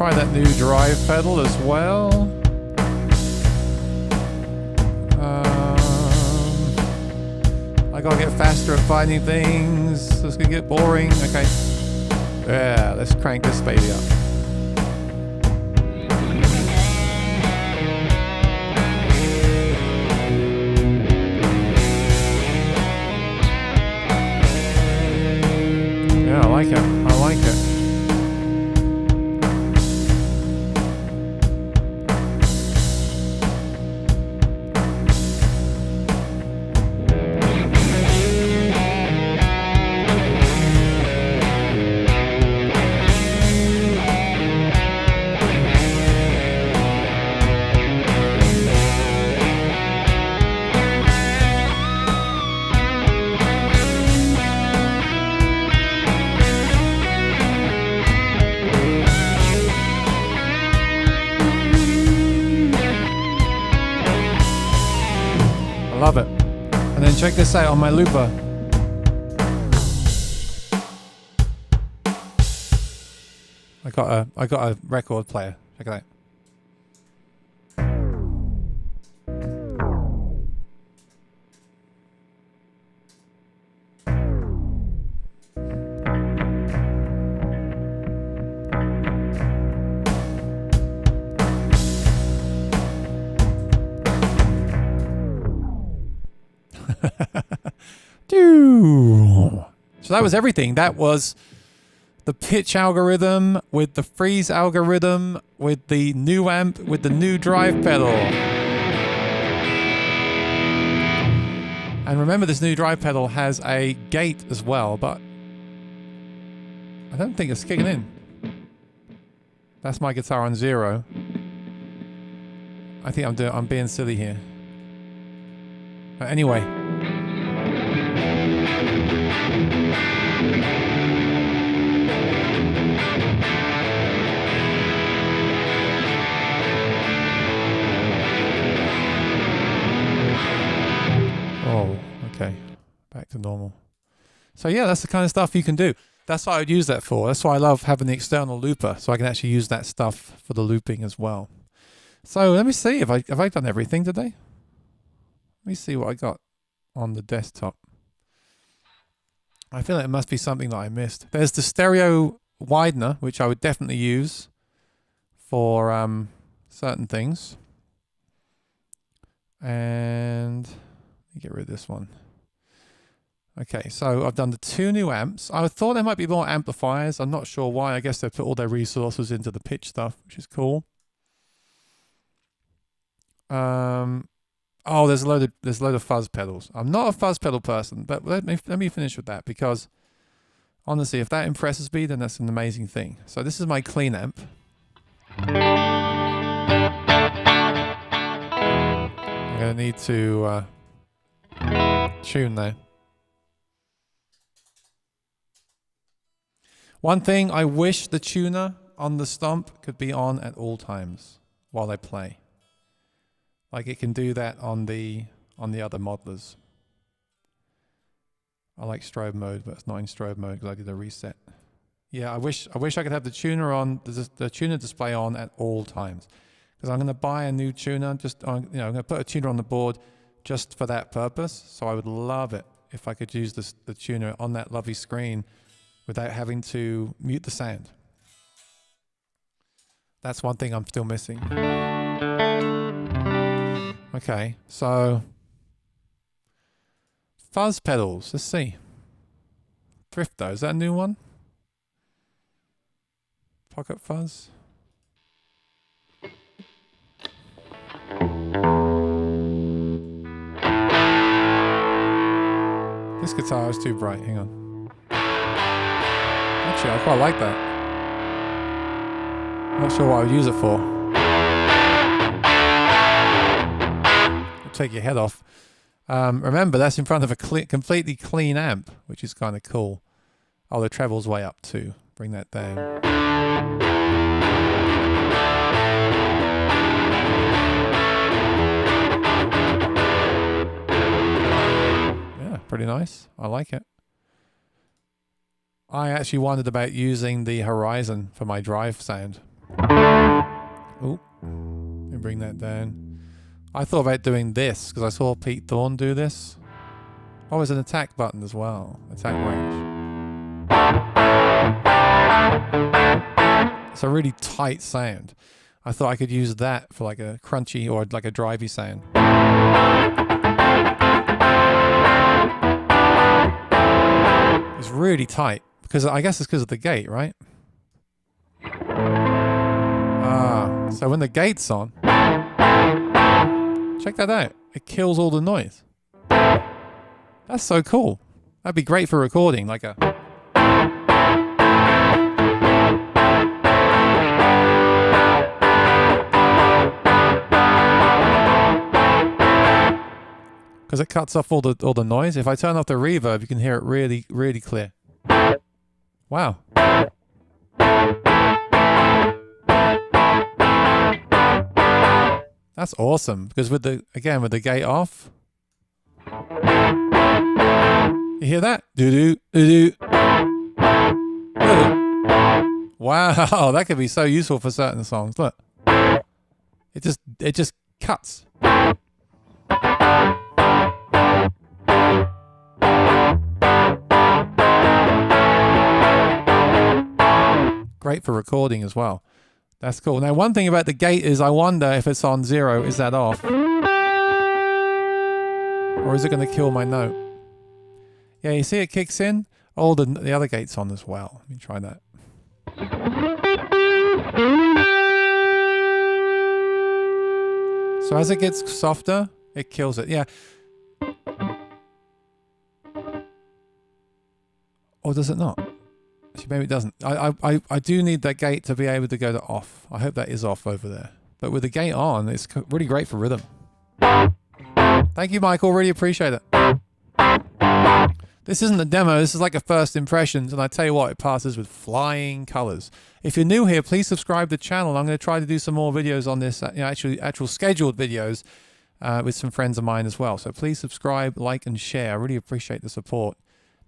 Speaker 1: Try that new drive pedal as well. I gotta get faster at finding things. It's gonna get boring. Okay. Yeah, let's crank this baby up. Yeah, I like it. I like it. Love it. And then check this out on my looper. I got a record player. Check it out. So that was everything. That was the pitch algorithm with the freeze algorithm with the new amp with the new drive pedal. And remember, this new drive pedal has a gate as well, but I don't think it's kicking in. That's my guitar on 0. I think I'm being silly here. But anyway. Oh, okay. to normal. So yeah, that's the kind of stuff you can do. That's what I would use that for. That's why I love having the external looper, so I can actually use that stuff for the looping as well. So let me see if have I done everything today. Let me see what I got on the desktop. I feel like it must be something that I missed. There's the stereo widener, which I would definitely use for certain things. And let me get rid of this one. Okay, so I've done the 2 new amps. I thought there might be more amplifiers. I'm not sure why. I guess they put all their resources into the pitch stuff, which is cool. Oh, there's a load of fuzz pedals. I'm not a fuzz pedal person, but let me finish with that, because honestly, if that impresses me, then that's an amazing thing. So this is my clean amp. I'm gonna need to tune now. One thing, I wish the tuner on the stomp could be on at all times while I play. Like it can do that on the other modelers. I like strobe mode, but it's not in strobe mode because I did a reset. Yeah, I wish I could have the tuner on, the tuner display on at all times. Because I'm going to buy a new tuner, I'm going to put a tuner on the board just for that purpose. So I would love it if I could use the tuner on that lovely screen without having to mute the sound. That's one thing I'm still missing. Okay, so fuzz pedals. Let's see. Thrifto, is that a new one? Pocket fuzz. This guitar is too bright. Hang on. Actually, I quite like that. I'm not sure what I would use it for. Take your head off. Remember, that's in front of a completely clean amp, which is kind of cool. Oh, the treble's way up too. Bring that down. Yeah, pretty nice. I like it. I actually wondered about using the Horizon for my drive sound. Oh, let me bring that down. I thought about doing this because I saw Pete Thorne do this. Oh, there's an attack button as well. Attack range. It's a really tight sound. I thought I could use that for like a crunchy or like a drivey sound. It's really tight because I guess it's because of the gate, right? So when the gate's on, check that out. It kills all the noise. That's so cool. That'd be great for recording, like a... Because it cuts off all the noise. If I turn off the reverb, you can hear it really, really clear. Wow. That's awesome, because with the gate off, you hear that? Doo-doo, doo-doo. Wow, that could be so useful for certain songs. Look. It just cuts. Great for recording as well. That's cool. Now, one thing about the gate is I wonder if it's on 0, is that off? Or is it going to kill my note? Yeah, you see it kicks in? Oh, the other gate's on as well. Let me try that. So as it gets softer, it kills it. Yeah. Or does it not? Actually, maybe it doesn't. I do need that gate to be able to go to off. I hope that is off over there. But with the gate on, it's really great for rhythm. Thank you, Michael. Really appreciate it. This isn't a demo. This is like a first impressions. And I tell you what, it passes with flying colors. If you're new here, please subscribe to the channel. I'm going to try to do some more videos on this, actual scheduled videos. with some friends of mine as well. So please subscribe, like, and share. I really appreciate the support.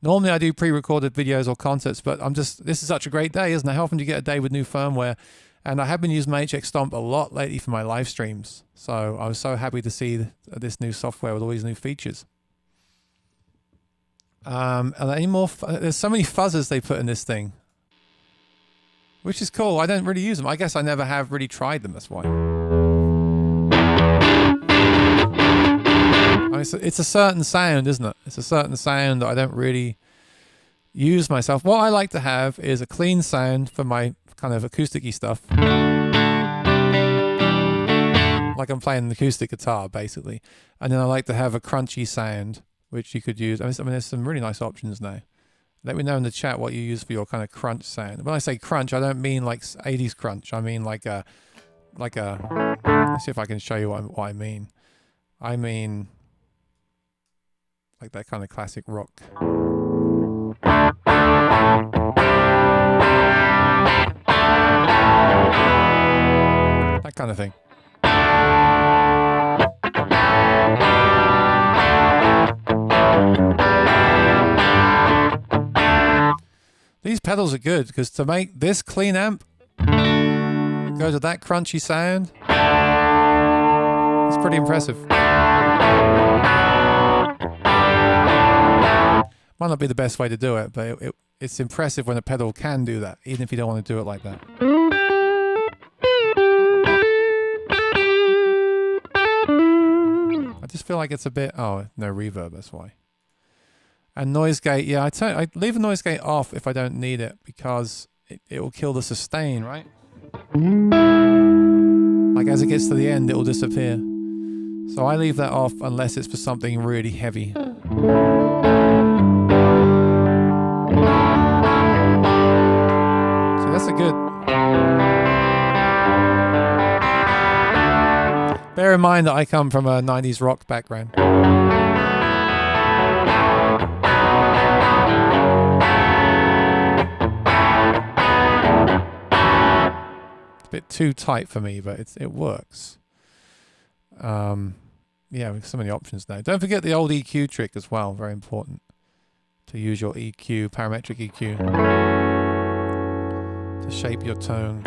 Speaker 1: Normally I do pre-recorded videos or concerts, but this is such a great day, isn't it? How often do you get a day with new firmware? And I have been using my HX Stomp a lot lately for my live streams. So I was so happy to see this new software with all these new features. Are there any more? There's so many fuzzers they put in this thing, which is cool. I don't really use them. I guess I never have really tried them. That's why. It's a certain sound, isn't it? It's a certain sound that I don't really use myself. What I like to have is a clean sound for my kind of acoustic-y stuff. Like I'm playing an acoustic guitar, basically. And then I like to have a crunchy sound, which you could use. I mean, there's some really nice options now. Let me know in the chat what you use for your kind of crunch sound. When I say crunch, I don't mean like 80s crunch. I mean like a, let's see if I can show you what I mean. I mean like that kind of classic rock. That kind of thing. These pedals are good because to make this clean amp go to that crunchy sound, it's pretty impressive. Might not be the best way to do it, but it's impressive when a pedal can do that, even if you don't want to do it like that. I just feel like it's a bit... Oh, no reverb, that's why. And noise gate, yeah, I leave the noise gate off if I don't need it because it will kill the sustain, right? Like as it gets to the end, it will disappear. So I leave that off unless it's for something really heavy. So that's a good... Bear in mind that I come from a 90s rock background. Bit too tight for me, but it works. Yeah, with so many options now. Don't forget the old EQ trick as well, very important. To use your EQ, parametric EQ, to shape your tone.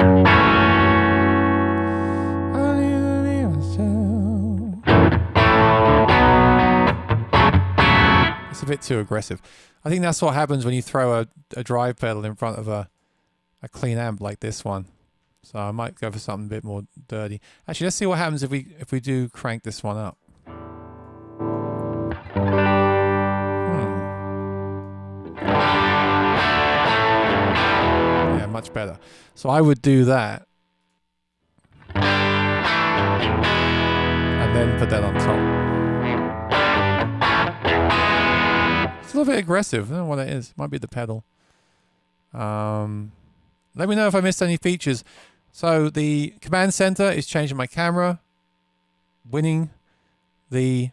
Speaker 1: It's a bit too aggressive. I think that's what happens when you throw a drive pedal in front of a clean amp like this one. So I might go for something a bit more dirty. Actually, let's see what happens if we do crank this one up. Yeah, much better. So I would do that. And then put that on top. It's a little bit aggressive. I don't know what it is. Might be the pedal. Let me know if I missed any features. So the command center is changing my camera. Winning. The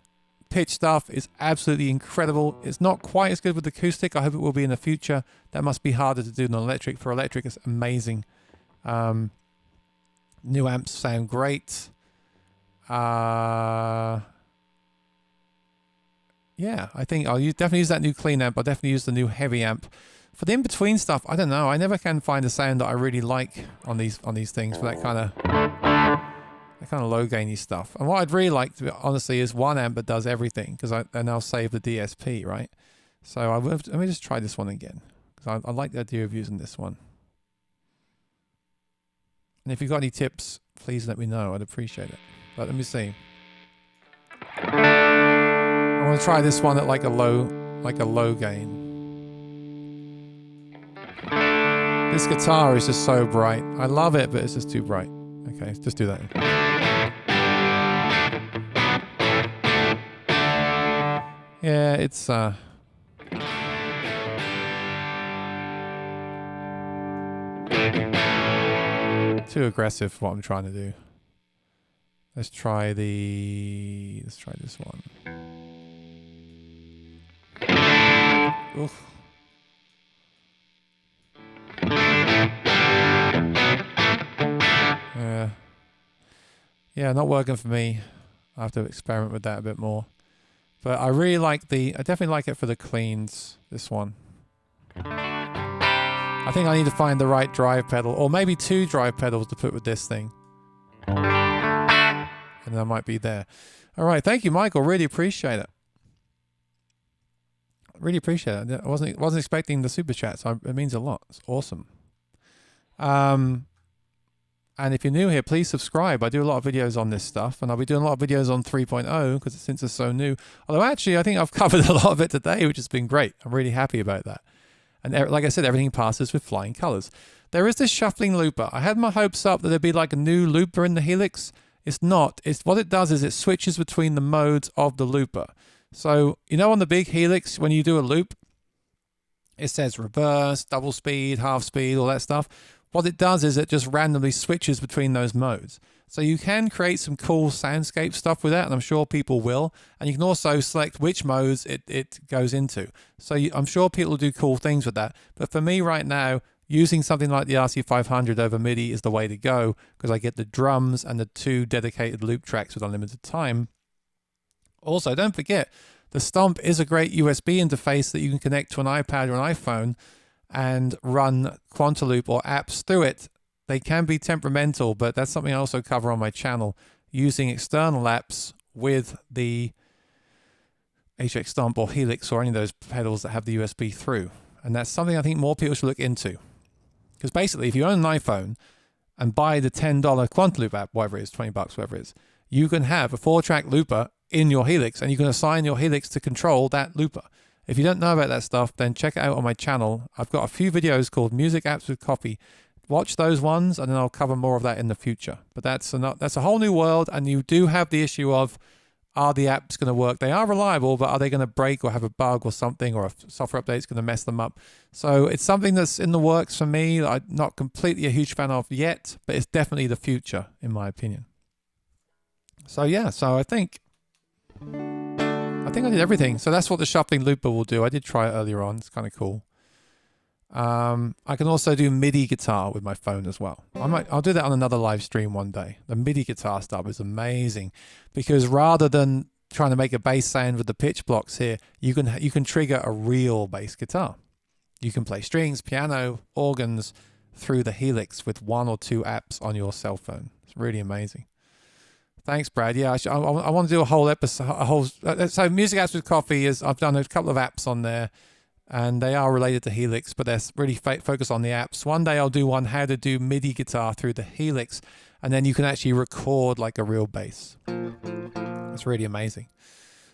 Speaker 1: pitch stuff is absolutely incredible. It's not quite as good with acoustic. I hope it will be in the future. That must be harder to do than electric. For electric, it's amazing. New amps sound great. Yeah, I think I'll definitely use that new clean amp. I'll definitely use the new heavy amp. For the in-between stuff, I don't know. I never can find a sound that I really like on these things for that kind of low gainy stuff. And what I'd really like, to be, honestly, is one amp that does everything because I now save the DSP, right? So let me just try this one again because I like the idea of using this one. And if you've got any tips, please let me know. I'd appreciate it. But let me see. I want to try this one at like a low gain. This guitar is just so bright. I love it, but it's just too bright. Okay, let's just do that. Yeah, it's too aggressive for what I'm trying to do. Let's try this one. Oof. Yeah, not working for me. I have to experiment with that a bit more. But I really like I definitely like it for the cleans, this one. I think I need to find the right drive pedal, or maybe 2 drive pedals to put with this thing. And I might be there. All right, thank you, Michael. Really appreciate it. Really appreciate it. I wasn't expecting the super chat, so it means a lot. It's awesome. And if you're new here, please subscribe. I do a lot of videos on this stuff, and I'll be doing a lot of videos on 3.0 because since it's so new. Although actually, I think I've covered a lot of it today, which has been great. I'm really happy about that. And like I said, everything passes with flying colors. There is this shuffling looper. I had my hopes up that there'd be like a new looper in the Helix. It's not. What it does is it switches between the modes of the looper. So, you know, on the big Helix, when you do a loop, it says reverse, double speed, half speed, all that stuff. What it does is it just randomly switches between those modes. So you can create some cool soundscape stuff with that, and I'm sure people will. And you can also select which modes it goes into. So I'm sure people will do cool things with that. But for me right now, using something like the RC500 over MIDI is the way to go, because I get the drums and the 2 dedicated loop tracks with unlimited time. Also, don't forget, the Stomp is a great USB interface that you can connect to an iPad or an iPhone and run Quantaloop or apps through it. They can be temperamental, but that's something I also cover on my channel, using external apps with the HX Stomp or Helix or any of those pedals that have the USB through. And that's something I think more people should look into. Because basically, if you own an iPhone and buy the $10 Quantaloop app, whatever it is, 20 bucks, whatever it is, you can have a 4-track looper in your Helix, and you can assign your Helix to control that looper. If you don't know about that stuff, then check it out on my channel. I've got a few videos called Music Apps with Coffee. Watch those ones, and then I'll cover more of that in the future. But that's a whole new world, and you do have the issue of, are the apps going to work? They are reliable, but are they going to break or have a bug or something, or a software update is going to mess them up? So it's something that's in the works for me. I'm not completely a huge fan of yet, but it's definitely the future, in my opinion. So yeah, so I think I did everything. So that's what the shuffling looper will do. I did try it earlier on. It's kind of cool. I can also do MIDI guitar with my phone as well. I'll do that on another live stream one day. The MIDI guitar stuff is amazing, because rather than trying to make a bass sound with the pitch blocks here, you can trigger a real bass guitar. You can play strings, piano, organs through the Helix with 1 or 2 apps on your cell phone. It's really amazing. Thanks, Brad. Yeah, I want to do a whole episode. So Music Apps with Coffee I've done a couple of apps on there, and they are related to Helix, but they're really focused on the apps. One day I'll do one how to do MIDI guitar through the Helix, and then you can actually record like a real bass. It's really amazing.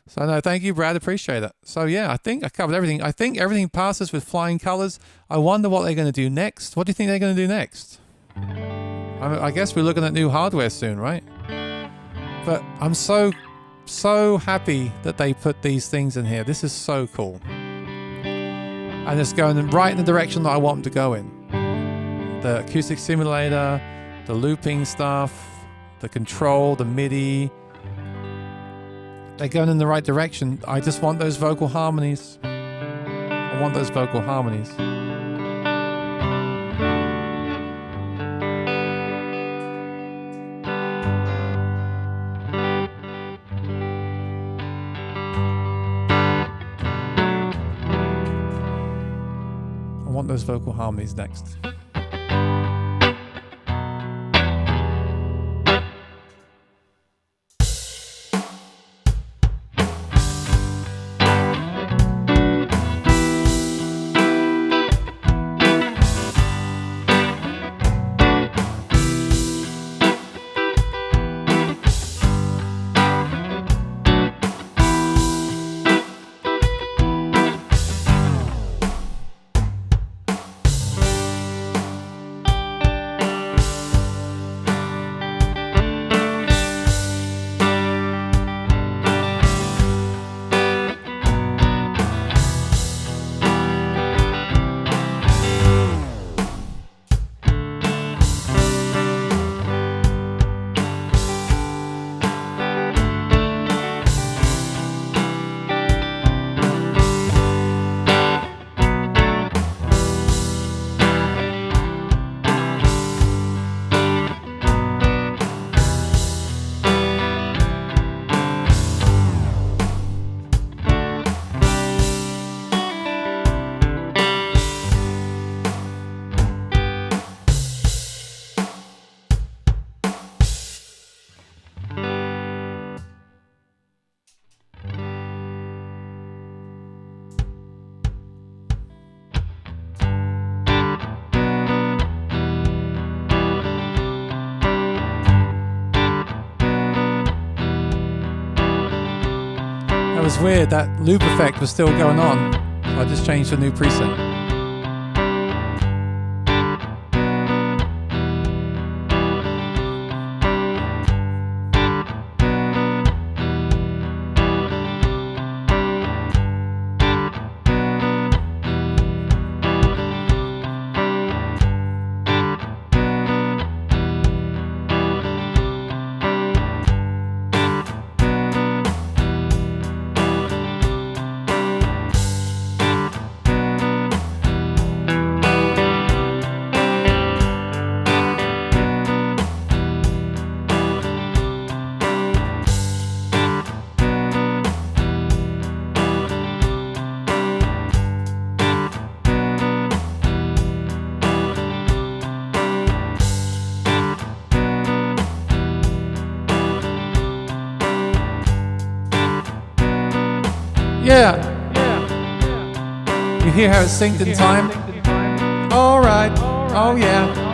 Speaker 1: So no, thank you, Brad. Appreciate it. So yeah, I think I covered everything. I think everything passes with flying colors. I wonder what they're going to do next. What do you think they're going to do next? I guess we're looking at new hardware soon, right? But I'm so happy that they put these things in here. This is so cool. And it's going right in the direction that I want them to go in. The acoustic simulator, the looping stuff, the control, the MIDI. They're going in the right direction. I just want those vocal harmonies. I want those vocal harmonies. Those vocal harmonies next. was weird. That loop effect was still going on. So I just changed to a new preset. Yeah. You hear how it's synced in time? All right. Oh yeah.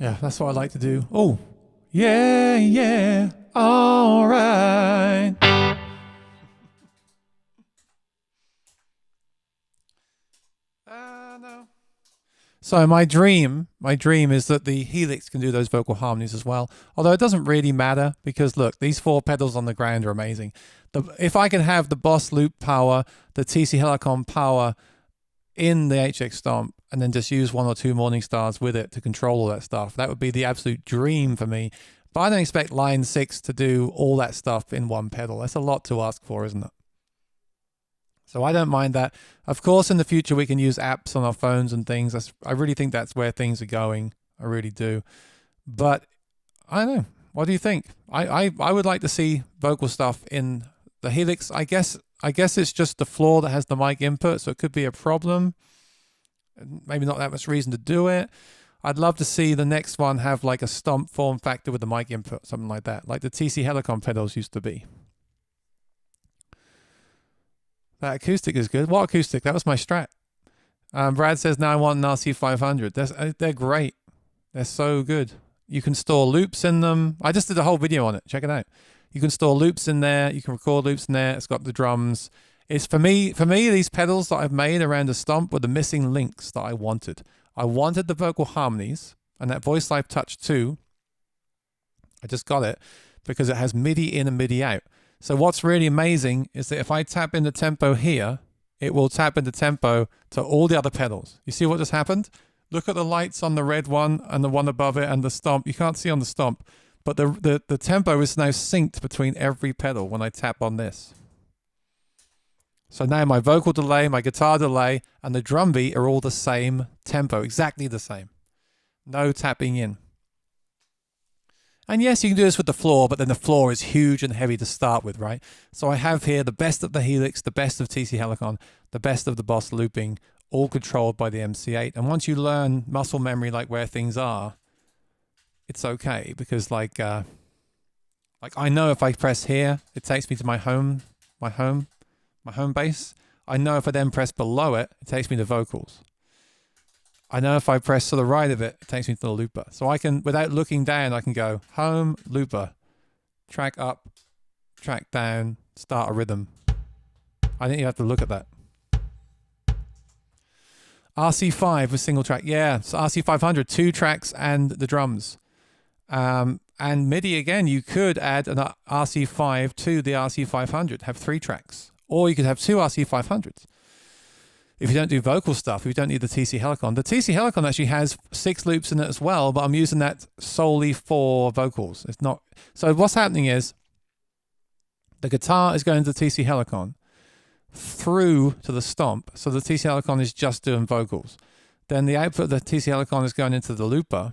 Speaker 1: Yeah, that's what I like to do. Oh, yeah, yeah, all right. No. So my dream is that the Helix can do those vocal harmonies as well. Although it doesn't really matter because look, these 4 pedals on the ground are amazing. If I can have the Boss Loop power, the TC Helicon power in the HX Stomp, and then just use 1 or 2 Morning Stars with it to control all that stuff, that would be the absolute dream for me. But I don't expect Line 6 to do all that stuff in one pedal. That's a lot to ask for, isn't it? So I don't mind that. Of course, in the future, we can use apps on our phones and things. I really think that's where things are going. I really do. But I don't know. What do you think? I would like to see vocal stuff in the Helix. I guess it's just the floor that has the mic input, so it could be a problem. Maybe not that much reason to do it. I'd love to see the next one have like a stomp form factor with the mic input, something like that, like the TC Helicon pedals used to be. That acoustic is good. What acoustic? That was my Strat. Brad says, now I want an RC500. They're great. They're so good. You can store loops in them. I just did a whole video on it. Check it out. You can store loops in there. You can record loops in there. It's got the drums. It's for me, these pedals that I've made around the stomp were the missing links that I wanted. I wanted the vocal harmonies and that Voice Live Touch 2. I just got it because it has MIDI in and MIDI out. So what's really amazing is that if I tap into tempo here, it will tap into tempo to all the other pedals. You see what just happened? Look at the lights on the red one and the one above it and the stomp. You can't see on the stomp, but the tempo is now synced between every pedal when I tap on this. So now my vocal delay, my guitar delay, and the drum beat are all the same tempo, exactly the same. No tapping in. And yes, you can do this with the floor, but then the floor is huge and heavy to start with, right? So I have here the best of the Helix, the best of TC Helicon, the best of the Boss looping, all controlled by the MC8. And once you learn muscle memory, like where things are, it's okay because like Like I know if I press here, it takes me to my home base. I know if I then press below it, it takes me to vocals. I know if I press to the right of it, it takes me to the looper. So I can, without looking down, I can go home, looper, track up, track down, start a rhythm. I think you have to look at that. RC5 with single track. Yeah, so RC500, 2 tracks and the drums. And MIDI again, you could add an RC5 to the RC500, have 3 tracks. Or you could have 2 RC500s. If you don't do vocal stuff, if you don't need the TC Helicon. The TC Helicon actually has 6 loops in it as well, but I'm using that solely for vocals. It's not. So what's happening is the guitar is going to the TC Helicon through to the stomp. So the TC Helicon is just doing vocals. Then the output of the TC Helicon is going into the looper,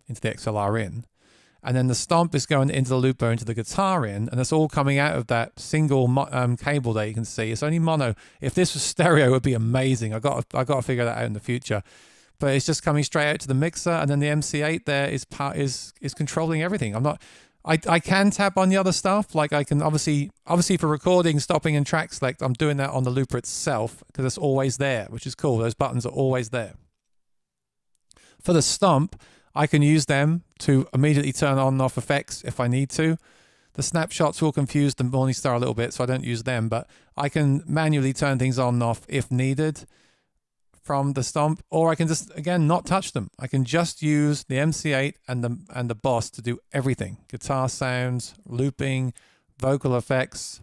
Speaker 1: into the XLR in. And then the stomp is going into the looper, into the guitar in, and it's all coming out of that single cable there you can see. It's only mono. If this was stereo, it would be amazing. I got to figure that out in the future. But it's just coming straight out to the mixer, and then the MC8 there is controlling everything. I can tap on the other stuff. Like I can obviously for recording, stopping, and track select, I'm doing that on the looper itself because it's always there, which is cool. Those buttons are always there. For the stomp, I can use them to immediately turn on and off effects if I need to. The snapshots will confuse the Morningstar a little bit, so I don't use them, but I can manually turn things on and off if needed from the stomp, or I can just, again, not touch them. I can just use the MC8 and the Boss to do everything. Guitar sounds, looping, vocal effects.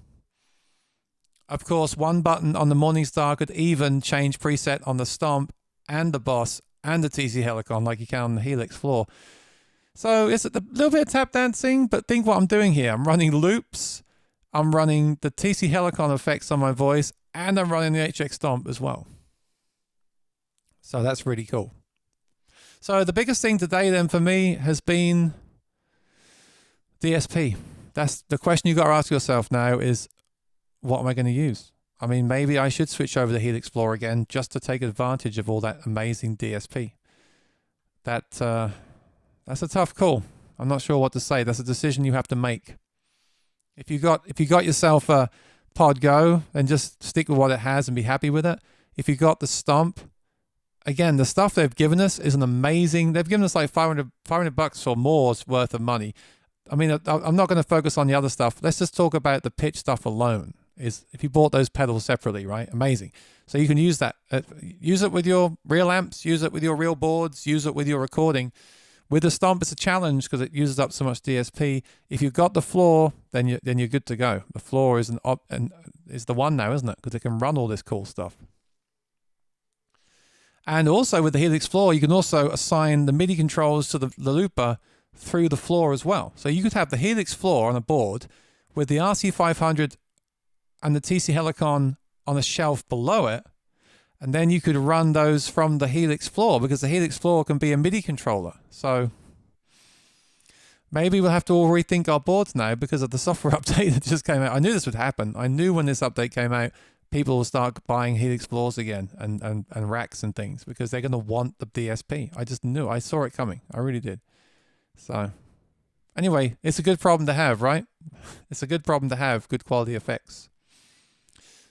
Speaker 1: Of course, one button on the Morningstar could even change preset on the stomp and the Boss and the TC Helicon like you can on the Helix floor. So it's a little bit of tap dancing, but think what I'm doing here. I'm running loops, I'm running the TC Helicon effects on my voice, and I'm running the HX Stomp as well. So that's really cool. So the biggest thing today then for me has been DSP. That's the question you got to ask yourself now is, what am I going to use? I mean, maybe I should switch over to Helix Explorer again just to take advantage of all that amazing DSP. That's a tough call. I'm not sure what to say. That's a decision you have to make. If you got yourself a Pod Go, then just stick with what it has and be happy with it. If you got the Stomp, again, the stuff they've given us is an amazing. They've given us like $500 or more's worth of money. I mean, I'm not going to focus on the other stuff. Let's just talk about the pitch stuff alone. Is if you bought those pedals separately, right? Amazing. So you can use that. Use it with your real amps, use it with your real boards, use it with your recording. With the Stomp, it's a challenge because it uses up so much DSP. If you've got the floor, then you're good to go. The floor is is the one now, isn't it? Because it can run all this cool stuff. And also with the Helix floor, you can also assign the MIDI controls to the looper through the floor as well. So you could have the Helix floor on a board with the RC500 and the TC Helicon on a shelf below it, and then you could run those from the Helix floor because the Helix floor can be a MIDI controller. So maybe we'll have to all rethink our boards now because of the software update that just came out. I knew this would happen. I knew when this update came out, people will start buying Helix floors again and racks and things because they're going to want the DSP. I just knew. I saw it coming. I really did. So anyway, it's a good problem to have, right? It's a good problem to have, good quality effects.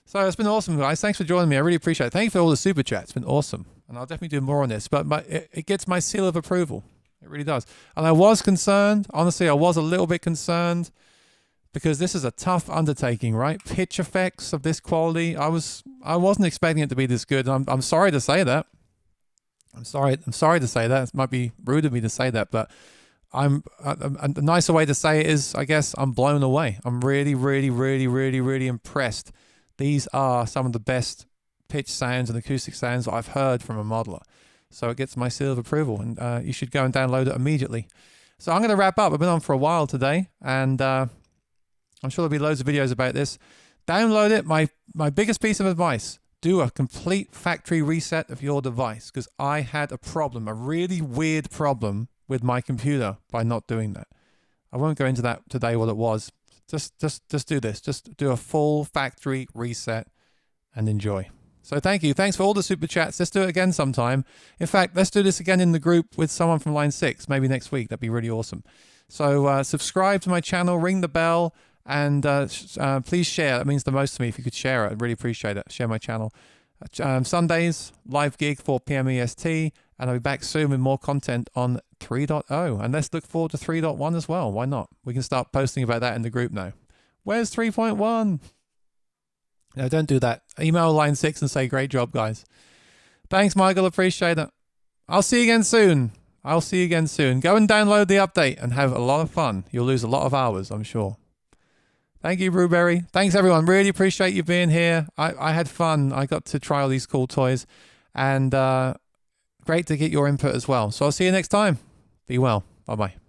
Speaker 1: So it's been awesome, guys. Thanks for joining me. I really appreciate it. Thank you for all the super chats. It's been awesome. And I'll definitely do more on this. But it gets my seal of approval. It really does. And I was concerned. Honestly, I was a little bit concerned because this is a tough undertaking, right? Pitch effects of this quality. I wasn't expecting it to be this good. And I'm sorry to say that. I'm sorry to say that. It might be rude of me to say that, but a nicer way to say it is, I guess, I'm blown away. I'm really, really, really, really, really impressed. These are some of the best pitch sounds and acoustic sounds that I've heard from a modeler. So it gets my seal of approval, and you should go and download it immediately. So I'm going to wrap up. I've been on for a while today, and I'm sure there'll be loads of videos about this. Download it. My biggest piece of advice, do a complete factory reset of your device, because I had a problem, a really weird problem with my computer by not doing that. I won't go into that today, what it was. Just do this. Just do a full factory reset and enjoy. So thank you. Thanks for all the super chats. Let's do it again sometime. In fact, let's do this again in the group with someone from line 6, maybe next week. That'd be really awesome. So subscribe to my channel, ring the bell, and please share. That means the most to me if you could share it. I'd really appreciate it. Share my channel. Sundays, live gig, 4 p.m. EST, and I'll be back soon with more content on 3.0. And let's look forward to 3.1 as well. Why not? We can start posting about that in the group now. Where's 3.1? No, don't do that. Email line 6 and say, great job, guys. Thanks, Michael. Appreciate it. I'll see you again soon. Go and download the update and have a lot of fun. You'll lose a lot of hours, I'm sure. Thank you, Brewberry. Thanks, everyone. Really appreciate you being here. I had fun. I got to try all these cool toys. And great to get your input as well. So I'll see you next time. Be well. Bye-bye.